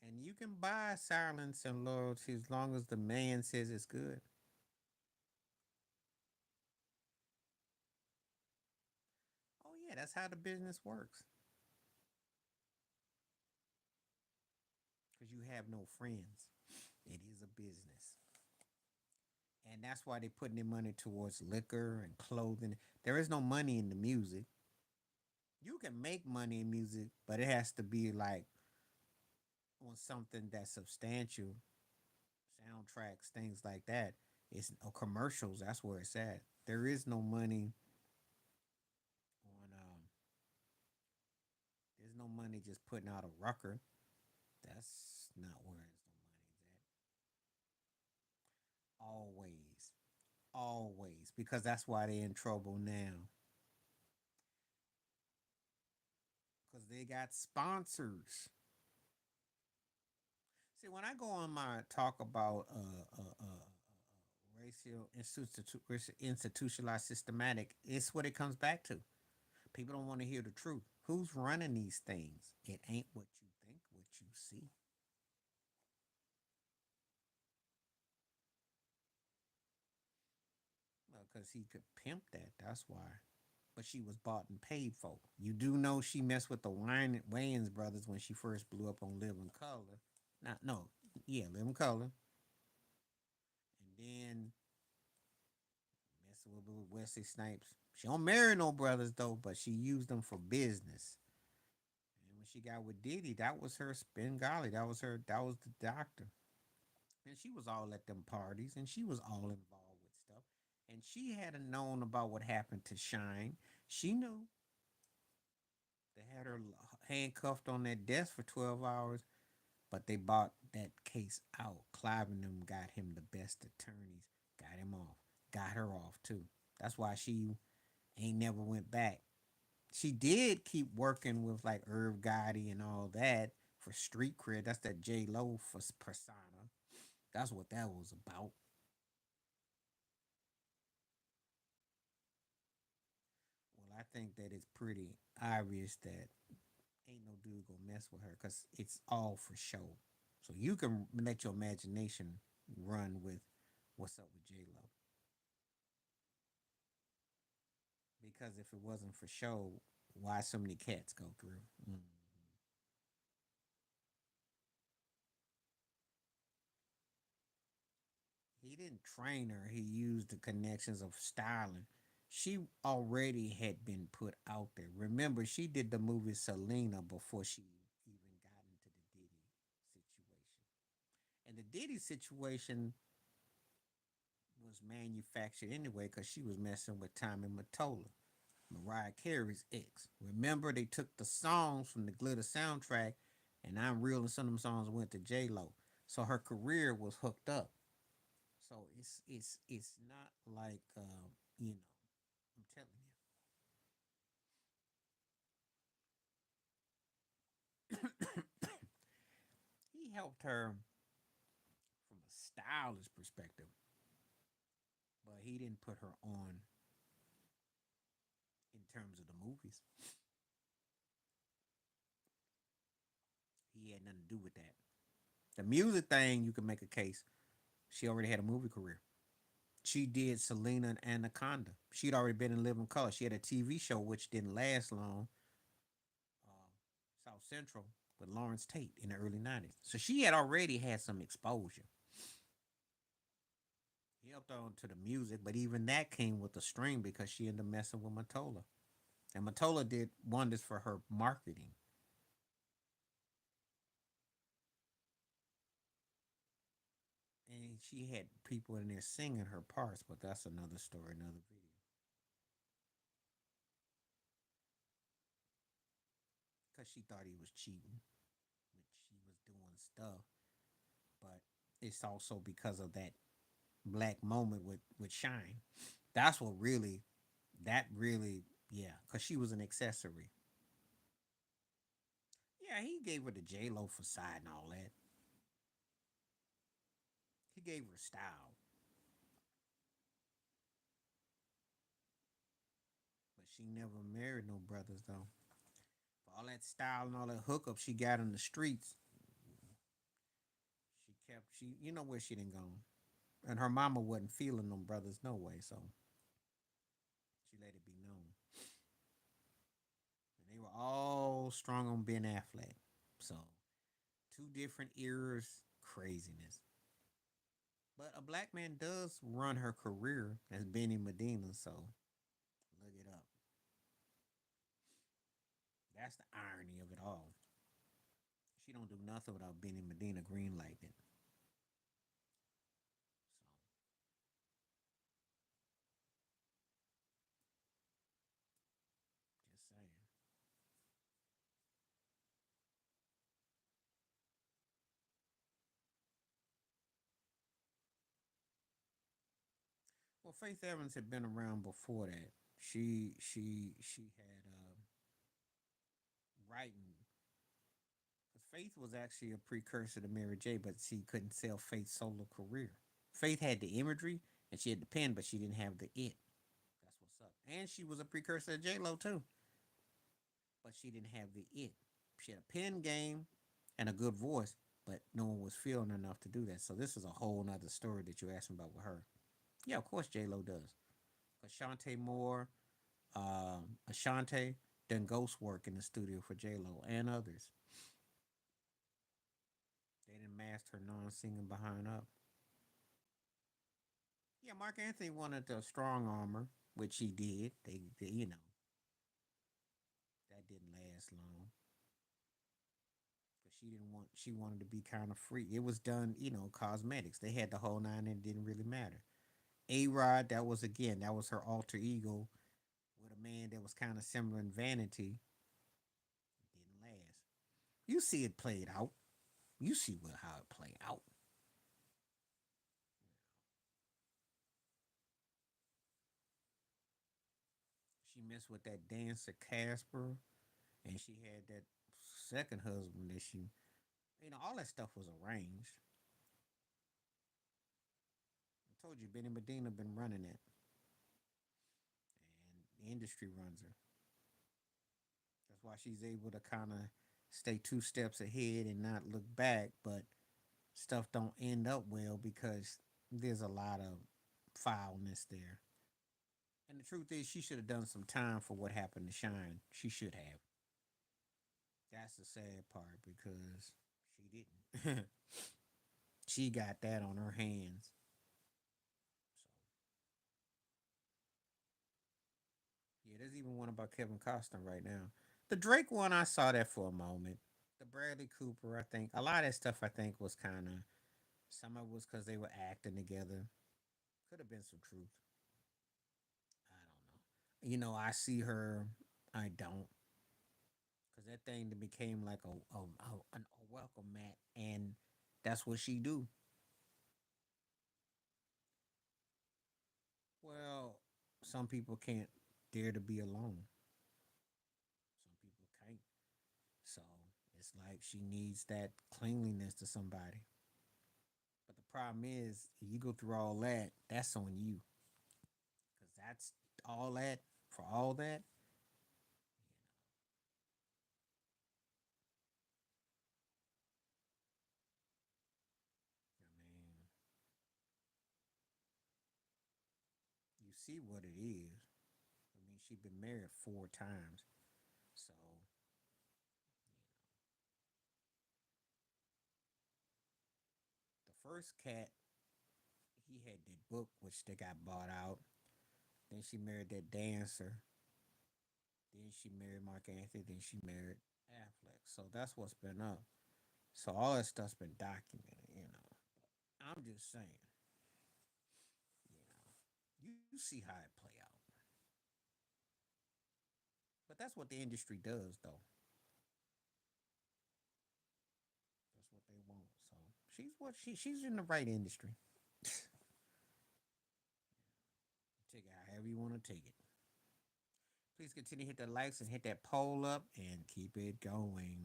And you can buy silence and loyalty as long as the man says it's good. Oh yeah, that's how the business works. Because you have no friends. It is a business. And that's why they're putting their money towards liquor and clothing. There is no money in the music. You can make money in music, but it has to be like on something that's substantial, soundtracks, things like that. It's commercials. That's where it's at. There is no money on. There's no money just putting out a record. That's not where it's no money's at. Always, always, because that's why they're in trouble now. Because they got sponsors. See, when I go on my talk about racial institutionalized systematic, it's what it comes back to. People don't want to hear the truth. Who's running these things? It ain't what you think, what you see. Well, because he could pimp that. That's why. But she was bought and paid for. You do know she messed with the Wayans brothers when she first blew up on Living Color. Not no, yeah, Living Color, and then messing with Wesley Snipes. She don't marry no brothers though, but she used them for business. And when she got with Diddy, that was her spin golly. That was her. That was the doctor. And she was all at them parties, and she was all involved with stuff. And she hadn't known about what happened to Shine. She knew. They had her handcuffed on that desk for 12 hours, but they bought that case out. Clive and them got him the best attorneys, got him off, got her off too. That's why she ain't never went back. She did keep working with like Irv Gotti and all that for street cred. That's that J Lo for persona. That's what that was about. Well, I think that it's pretty obvious that ain't no dude gonna mess with her because it's all for show. So you can let your imagination run with what's up with J Lo. Because if it wasn't for show, why so many cats go through? Mm. He didn't train her. He used the connections of styling. she already had been put out there. Remember, she did the movie Selena before she even got into the Diddy situation. And the Diddy situation was manufactured anyway because she was messing with Tommy Mottola, Mariah Carey's ex. Remember, they took the songs from the Glitter soundtrack, and I'm Real, and some of them songs went to J Lo. So her career was hooked up. So it's not like you know. I'm telling you, he helped her from a stylish perspective, but he didn't put her on in terms of the movies. He had nothing to do with that. The music thing, you can make a case. She already had a movie career. She did Selena and Anaconda. She'd already been in Living Color. She had a TV show which didn't last long, South Central, with Lawrence Tate in the early 90s. So she had already had some exposure. He helped on to the music, but even that came with a string because she ended up messing with Matola. And Matola did wonders for her marketing. And she had people in there singing her parts, but that's another story, another video. Because she thought he was cheating, which she was doing stuff. But it's also because of that black moment with Shine. That's what really, that really, yeah, because she was an accessory. Yeah, he gave her the J Lo facade and all that. He gave her style, but she never married no brothers though. For all that style and all that hookup she got in the streets, she kept she you know where she didn't go. And her mama wasn't feeling them brothers no way, so she let it be known. And they were all strong on Ben Affleck. So two different eras, craziness. But a black man does run her career as Benny Medina, so look it up. That's the irony of it all. She don't do nothing without Benny Medina greenlighting it. So just saying. Well, Faith Evans had been around before that. She had writing. Faith was actually a precursor to Mary J, but she couldn't sell Faith's solo career. Faith had the imagery and she had the pen, but she didn't have the it. That's what's up. And she was a precursor to J Lo too, but she didn't have the it. She had a pen game and a good voice, but no one was feeling enough to do that. So this is a whole nother story that you're asking about with her. Yeah, of course J Lo does. Ashante Moore, Ashante done ghost work in the studio for J Lo and others. They didn't mask her non-singing behind up. Yeah, Mark Anthony wanted the strong armor, which he did. That didn't last long because she didn't want. She wanted to be kind of free. It was done, cosmetics. They had the whole nine, and it didn't really matter. A Rod, that was her alter ego with a man that was kind of similar in vanity. It didn't last. You see it played out. You see how it played out. She messed with that dancer Casper, and she had that second husband that all that stuff was arranged. I told you, Benny Medina been running it, and the industry runs her. That's why she's able to kind of stay two steps ahead and not look back, but stuff don't end up well because there's a lot of foulness there. And the truth is, she should have done some time for what happened to Shine. She should have. That's the sad part because she didn't. She got that on her hands. there's even one about Kevin Costner right now. The Drake one, I saw that for a moment. The Bradley Cooper, I think a lot of that stuff, I think was kind of some of it was because they were acting together. Could have been some truth. I don't know. I see her. I don't, because that thing that became like a welcome mat, and that's what she do. Well, some people can't dare to be alone. Some people can't. So it's like she needs that cleanliness to somebody. But the problem is, if you go through all that, that's on you. Because that's all that, for all that. I mean, you see what it is. I mean, she's been married 4 times. So the first cat, he had that book, which they got bought out. Then she married that dancer. Then she married Mark Anthony. Then she married Affleck. So that's what's been up. So all that stuff's been documented. I'm just saying, you see how it play out. But that's what the industry does, though. That's what they want. So she's in the right industry. Take it however you want to take it. Please continue to hit the likes and hit that poll up and keep it going.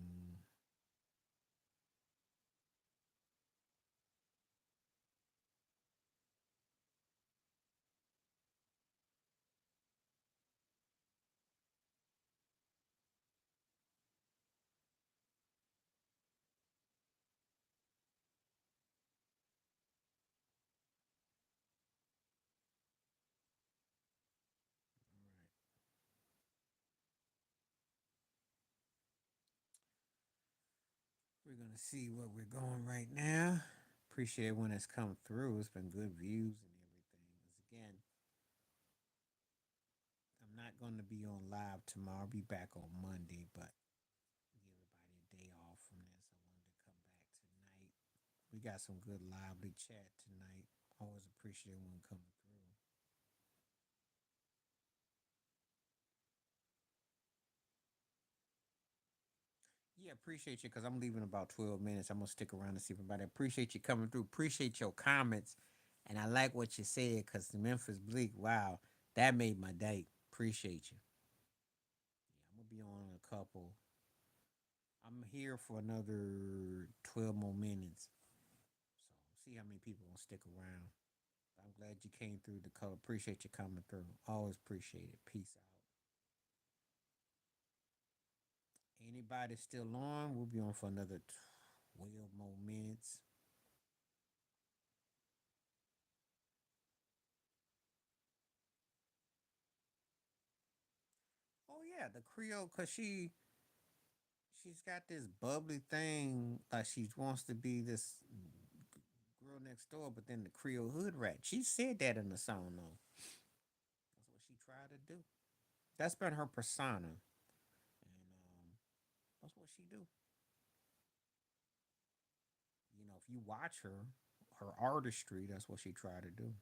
We're gonna see what we're going right now. Appreciate when it's come through. It's been good views and everything. As again, I'm not going to be on live tomorrow. I'll be back on Monday, but give everybody a day off from this. I wanted to come back tonight. We got some good lively chat tonight. Always appreciate when coming through. Yeah, appreciate you because I'm leaving in about 12 minutes. I'm gonna stick around and see everybody. Appreciate you coming through. Appreciate your comments, and I like what you said because the Memphis Bleak. Wow, that made my day. Appreciate you. Yeah, I'm gonna be on a couple. I'm here for another 12 more minutes, so see how many people gonna stick around. I'm glad you came through the call. Appreciate you coming through. Always appreciate it. Peace out. Anybody still on? We'll be on for another 12 more minutes. Oh yeah, the Creole, cause she's got this bubbly thing, like she wants to be this girl next door, but then the Creole hood rat. She said that in the song though. That's what she tried to do. That's been her persona, and that's what she do. If you watch her artistry, that's what she tried to do.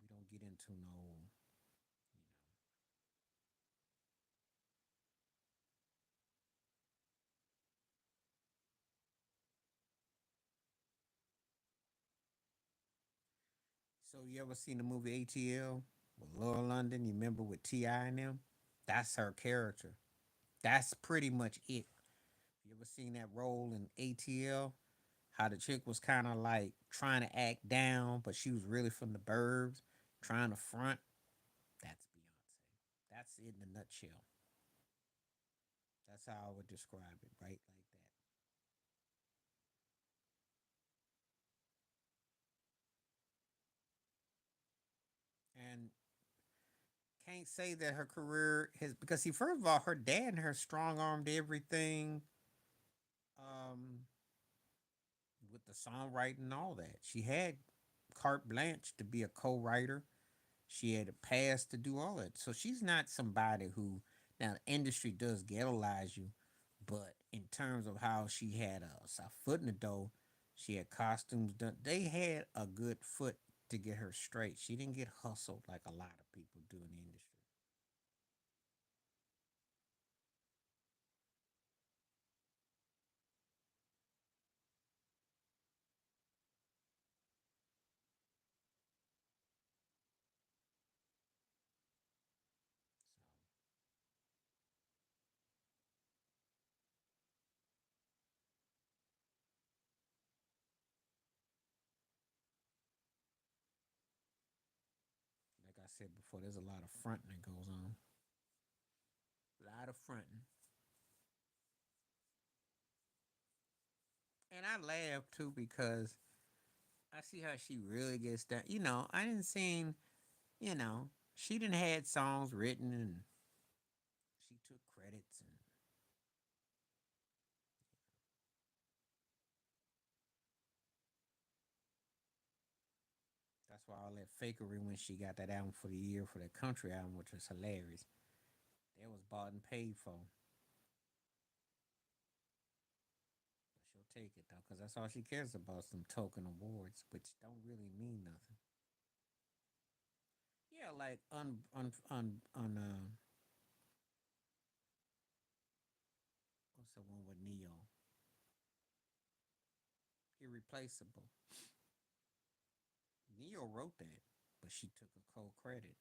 We don't get into no. So you ever seen the movie ATL with Laura London? You remember with Ti and them? That's her character. That's pretty much it. You ever seen that role in ATL? How the chick was kind of like trying to act down, but she was really from the burbs, trying to front. That's Beyonce. That's it in a nutshell. That's how I would describe it, right? Like that. And can't say that her career has because see, first of all, her dad and her strong armed everything um with the songwriting and all that. She had carte blanche to be a co-writer. She had a pass to do all that. So she's not somebody who now the industry does ghettoize you, but in terms of how she had a foot in the door, she had costumes done. They had a good foot to get her straight. She didn't get hustled like a lot of people do in the industry. Like I said before, there's a lot of fronting that goes on. A lot of fronting. And I laugh too because I see how she really gets down. I didn't see, she didn't had songs written and she took credits and that's why all that fakery when she got that album for the year for that country album, which was hilarious. That was bought and paid for. But she'll take it though, because that's all she cares about, some token awards, which don't really mean nothing. Yeah, like what's the one with Neo? Irreplaceable. Neo wrote that, but she took a co-credit.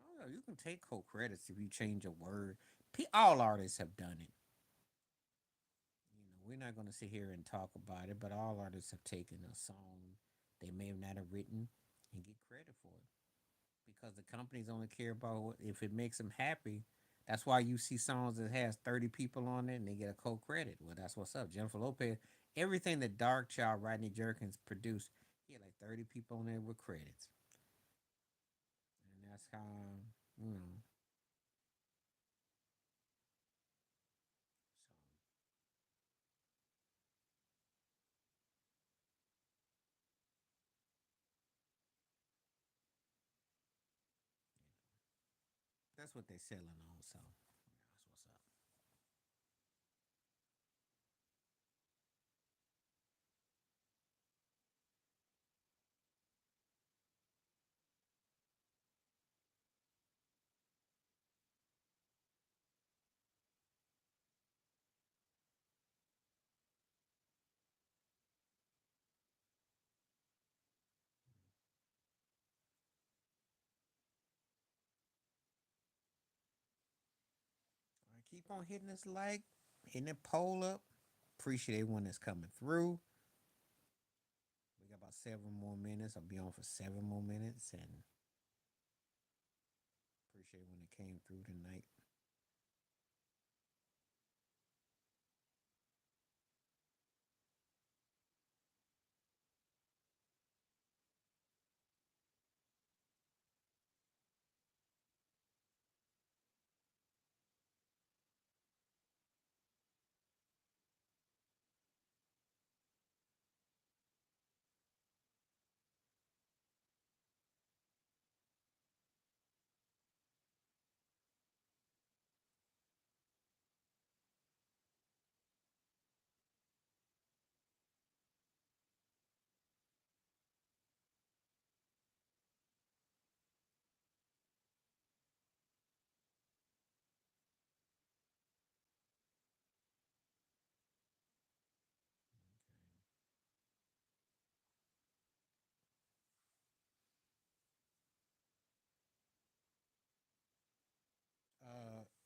Oh, yeah, you can take co-credits if you change a word. All artists have done it. We're not going to sit here and talk about it, but all artists have taken a song they may have not have written and get credit for it because the companies only care about if it makes them happy. That's why you see songs that has 30 people on it and they get a co-credit. Well, that's what's up. Jennifer Lopez, everything that Dark Child, Rodney Jerkins produced, he had like 30 people on there with credits. And that's how, you know, so that's what they're selling on. So that's what's up. All right, keep on hitting this like, hitting that poll up. Appreciate everyone that's coming through. We got about 7 more minutes. I'll be on for 7 more minutes and appreciate everyone that came through tonight.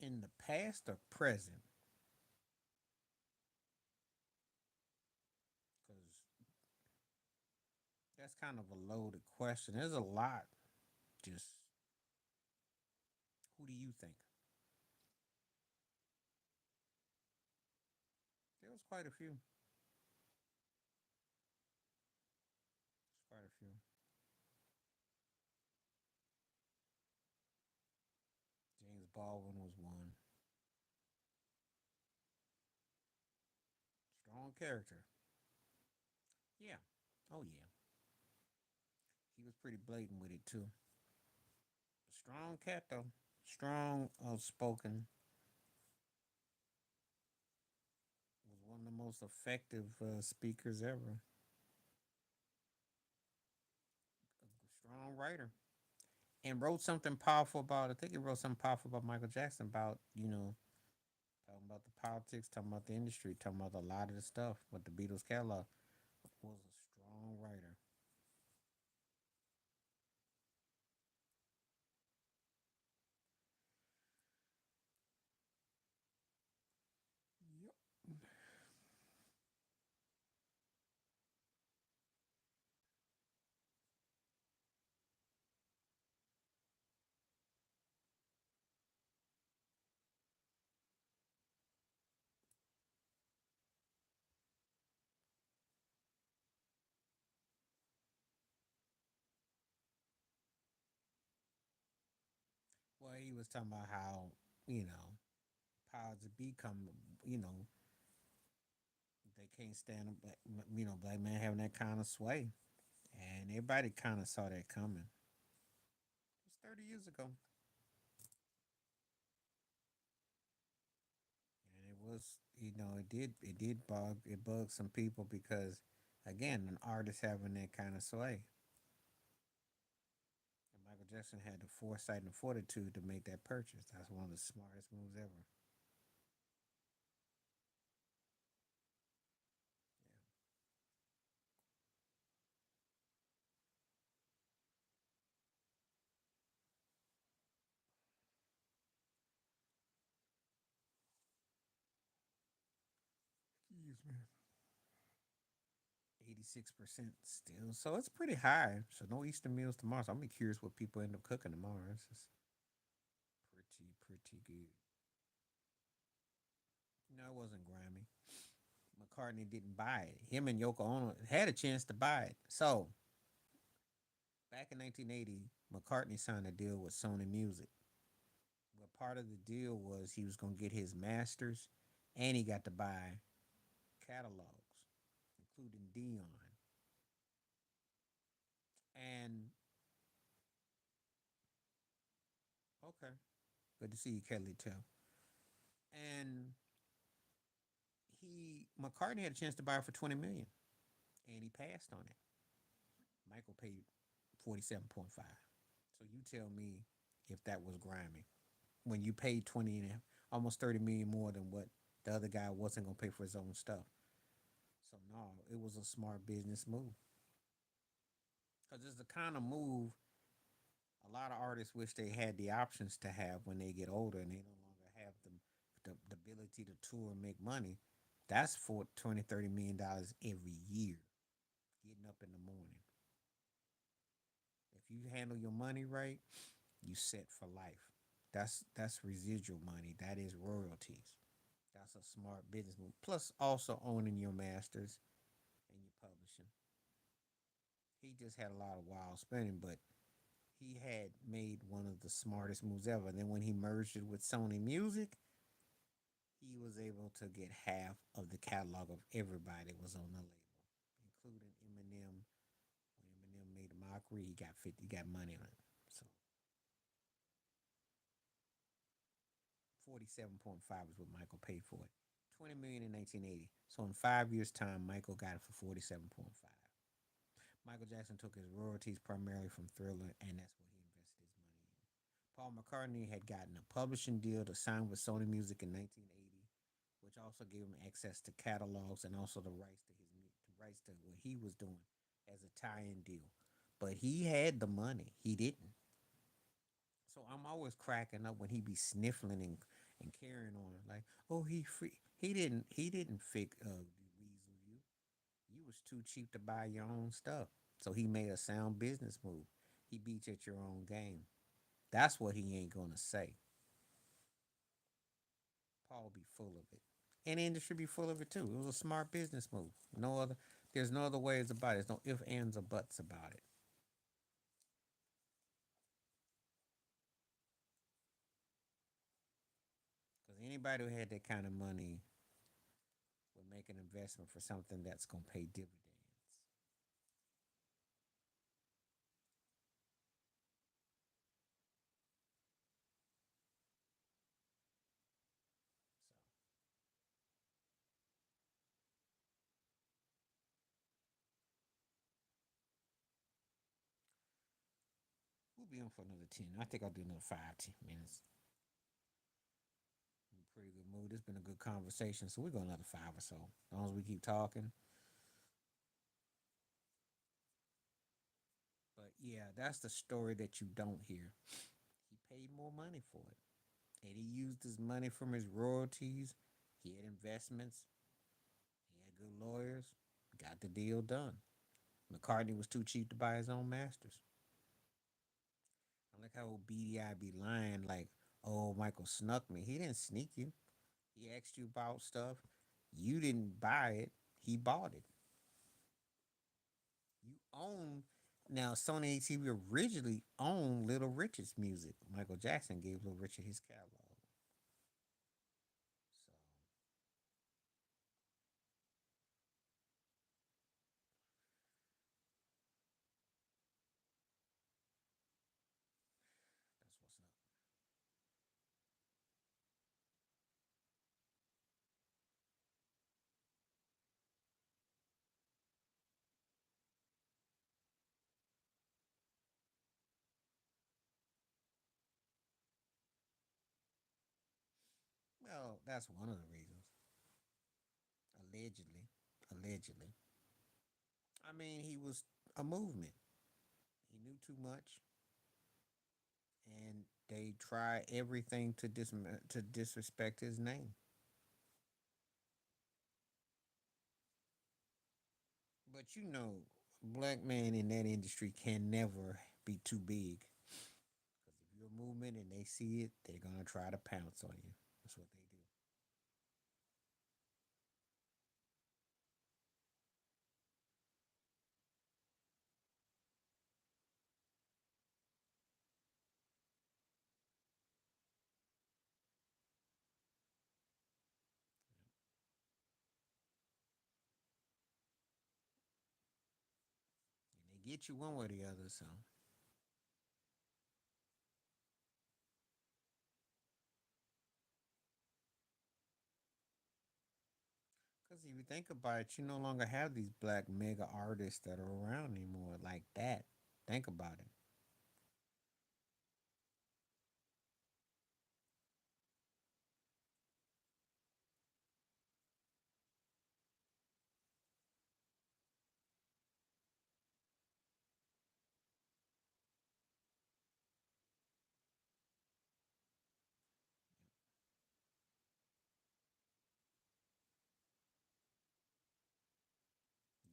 In the past or present? Because that's kind of a loaded question. There's a lot. Just who do you think? There was quite a few. There's quite a few. Baldwin was one. Strong character. Yeah. Oh yeah. He was pretty blatant with it too. Strong cat though. Strong, outspoken. Was one of the most effective speakers ever. A strong writer. And wrote something powerful about. I think he wrote something powerful about Michael Jackson about talking about the politics, talking about the industry, talking about a lot of the stuff. What the Beatles catalog was a strong writer. Yep. Well, he was talking about how powers that be come, you know, they can't stand a black man having that kind of sway, and everybody kind of saw that coming. It was 30 years ago, and it was, it did bug some people because, again, an artist having that kind of sway. And Michael Jackson had the foresight and fortitude to make that purchase. That's one of the smartest moves ever. Excuse me. 86% still. So it's pretty high. So no Easter meals tomorrow. So I'm be curious what people end up cooking tomorrow. It's just pretty good. No, it wasn't Grammy. McCartney didn't buy it. Him and Yoko Ono had a chance to buy it. So back in 1980, McCartney signed a deal with Sony Music. Well, part of the deal was he was going to get his masters and he got to buy catalogs, including Dion. And okay, good to see you, Kelly Tell. And he McCartney had a chance to buy it for 20 million, and he passed on it. Michael paid 47.5. So you tell me if that was grimy when you paid 20 and almost 30 million more than what the other guy wasn't gonna pay for his own stuff. So no, it was a smart business move because it's the kind of move a lot of artists wish they had the options to have when they get older and they no longer have the ability to tour and make money. That's for 20-30 million dollars every year. Getting up in the morning. If you handle your money right, you set for life. That's residual money. That is royalties. That's a smart business move. Plus, also owning your masters and your publishing. He just had a lot of wild spending, but he had made one of the smartest moves ever. And then when he merged it with Sony Music, he was able to get half of the catalog of everybody that was on the label, including Eminem. When Eminem made a mockery, he got money on it. So 47.5 is what Michael paid for it. 20 million in 1980. So in 5 years' time, Michael got it for 47.5. Michael Jackson took his royalties primarily from Thriller, and that's what he invested his money in. Paul McCartney had gotten a publishing deal to sign with Sony Music in 1980, which also gave him access to catalogs and also the rights to what he was doing as a tie-in deal. But he had the money. He didn't. So I'm always cracking up when he be sniffling and carrying on like, oh, he free. He didn't weasel you. You was too cheap to buy your own stuff. So he made a sound business move. He beat you at your own game. That's what he ain't gonna say. Paul be full of it. And the industry be full of it too. It was a smart business move. There's no other ways about it. There's no ifs, ands, or buts about it. Anybody who had that kind of money would make an investment for something that's gonna pay dividends. So we'll be on for another 10. I think I'll do another 5, 10 minutes. I'm in a pretty good mood. It's been a good conversation, so we'll go another 5 or so. As long as we keep talking. But yeah, that's the story that you don't hear. He paid more money for it. And he used his money from his royalties. He had investments. He had good lawyers. Got the deal done. McCartney was too cheap to buy his own masters. I like how old BDI be lying like, oh, Michael snuck me. He didn't sneak you. He asked you about stuff. You didn't buy it. He bought it. You own now. Sony ATV originally owned Little Richard's music. Michael Jackson gave Little Richard his catalog. So that's what's up. Well, that's one of the reasons. Allegedly. Allegedly. I mean, he was a movement. He knew too much, and they tried everything to disrespect his name. But you know, black man in that industry can never be too big. Because if you're a movement and they see it, they're gonna try to pounce on you. That's what they do. And they get you one way or the other. So, because if you think about it, you no longer have these black mega artists that are around anymore like that. Think about it.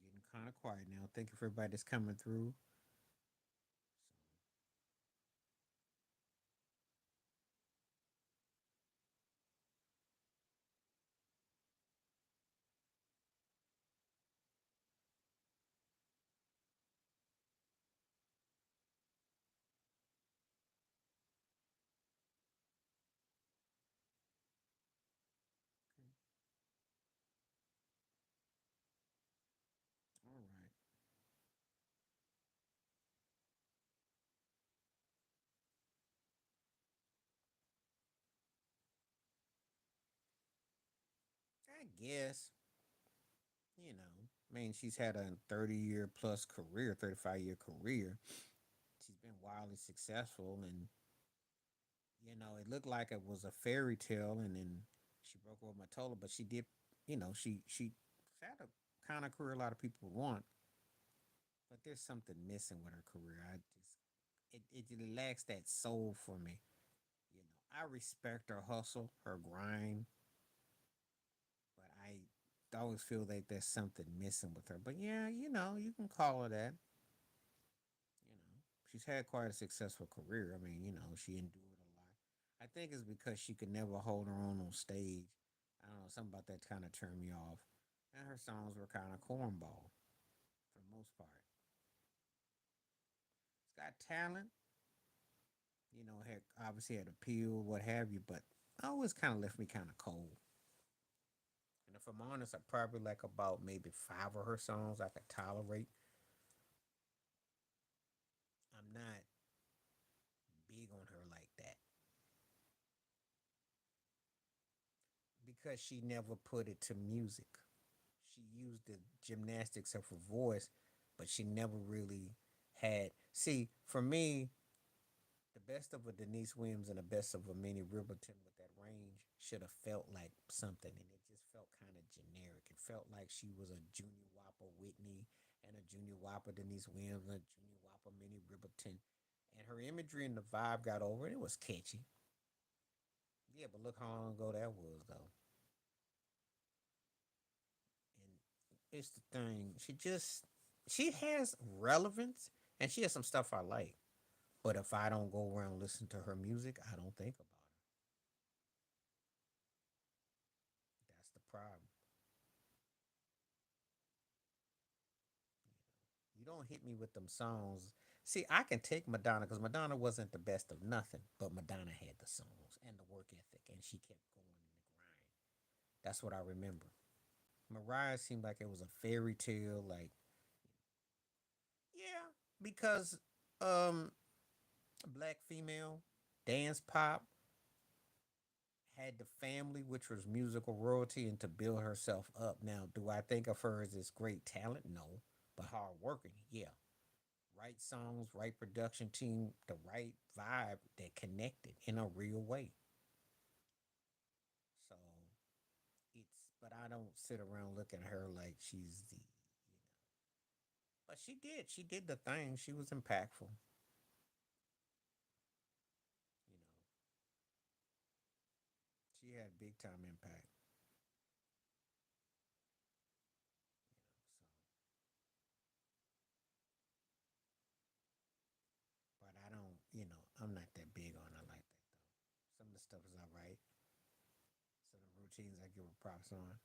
Getting kind of quiet now. Thank you for everybody that's coming through. So, all right. I guess, I mean, she's had a 30-year plus career, 35-year career. She's been wildly successful, and it looked like it was a fairy tale, and then she broke up with Matola, but she did, she had a kind of career a lot of people want, but there's something missing with her career. It lacks that soul for me. I respect her hustle, her grind, but I always feel like there's something missing with her. But yeah, you can call her that. She's had quite a successful career. I mean, she endured a lot. I think it's because she could never hold her own on stage. I don't know, something about that kind of turned me off. And her songs were kind of cornball for the most part. It's got talent, had obviously had appeal, what have you, but always kind of left me kind of cold. And if I'm honest, I probably like about maybe five of her songs I could tolerate. I'm not big on her like that because she never put it to music. She used the gymnastics of her voice, but she never really had. See, for me, the best of a Denise Williams and the best of a Minnie Riperton with that range should have felt like something, and it just felt kind of generic. It felt like she was a Junior Whopper Whitney and a Junior Whopper Denise Williams and a Junior Whopper Minnie Riperton, and her imagery and the vibe got over it. It was catchy, yeah, but look how long ago that was though. And it's the thing, she has relevance, and she has some stuff I like. But if I don't go around listen to her music, I don't think about her. That's the problem. You don't hit me with them songs. See, I can take Madonna because Madonna wasn't the best of nothing, but Madonna had the songs and the work ethic, and she kept going in the grind. That's what I remember. Mariah seemed like it was a fairy tale, like yeah, because um, black female dance pop had the family, which was musical royalty, and to build herself up. Now, do I think of her as this great talent? No, but hard working, yeah. Right songs, right production team, the right vibe that connected in a real way. So but I don't sit around looking at her like she's the, but she did the thing. She was impactful, you know, she had big time impact, but I don't, I'm not that big on her like that though. Some of the stuff is all right. Some of the routines I give her props on.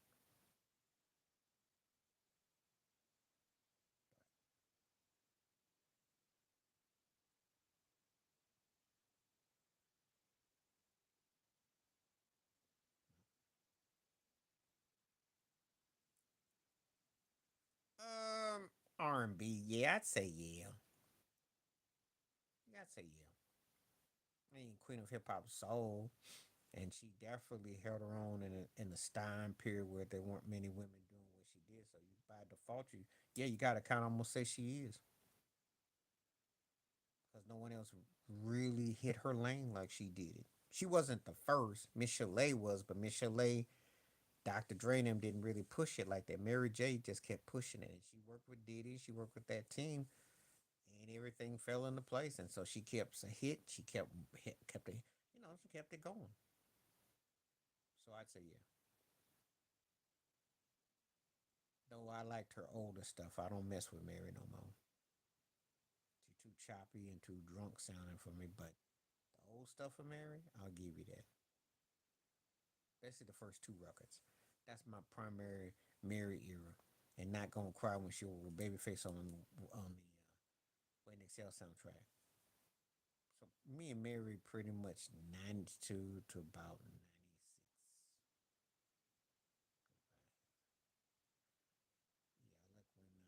R&B, yeah, I'd say yeah. Yeah, I'd say yeah. I mean, Queen of Hip Hop Soul, and she definitely held her own in the Stein period where there weren't many women doing what she did. So you by default, yeah, you gotta kind of almost say she is, because no one else really hit her lane like she did it. She wasn't the first. Miss Chalet was, but Miss Chalet, Dr. Dre and them didn't really push it like that. Mary J just kept pushing it, and she worked with Diddy. She worked with that team, and everything fell into place. And so she kept a hit. She kept it, she kept it going. So I'd say yeah. Though I liked her older stuff, I don't mess with Mary no more. She's too choppy and too drunk sounding for me. But the old stuff of Mary, I'll give you that. Especially the first two records. That's my primary Mary era. And not gonna cry when she was with Babyface on the Waiting Excel soundtrack. So me and Mary pretty much 92 to about 96. Yeah, I like when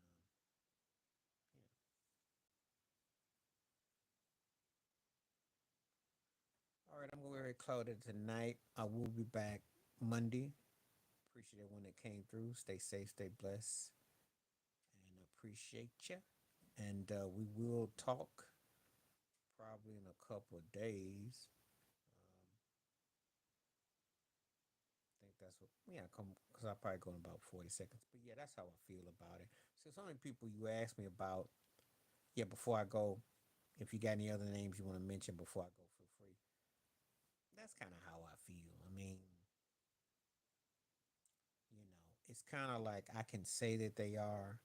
yeah. All right, I'm gonna go close it tonight. I will be back Monday. Appreciate everyone that came through. Stay safe, stay blessed, and appreciate you. And we will talk probably in a couple of days. I think that's what, yeah, come because I'll probably go in about 40 seconds. But yeah, that's how I feel about it. So, so many people you ask me about, yeah, before I go, if you got any other names you want to mention before I go, feel free. That's kind of how I feel. I mean, it's kind of like I can say that they are,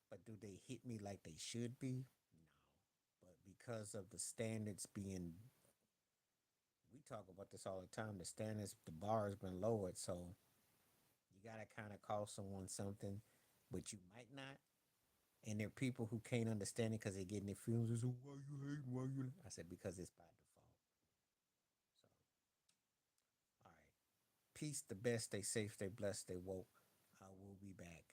but do they hit me like they should be? No. But because of the standards being, we talk about this all the time, the standards, the bar has been lowered. So you got to kind of call someone something, but you might not. And there are people who can't understand it because they're getting their feelings. They say, why you hate? Why you? I said, because it's by default. So peace, the best, stay safe, stay blessed, stay woke. I will be back.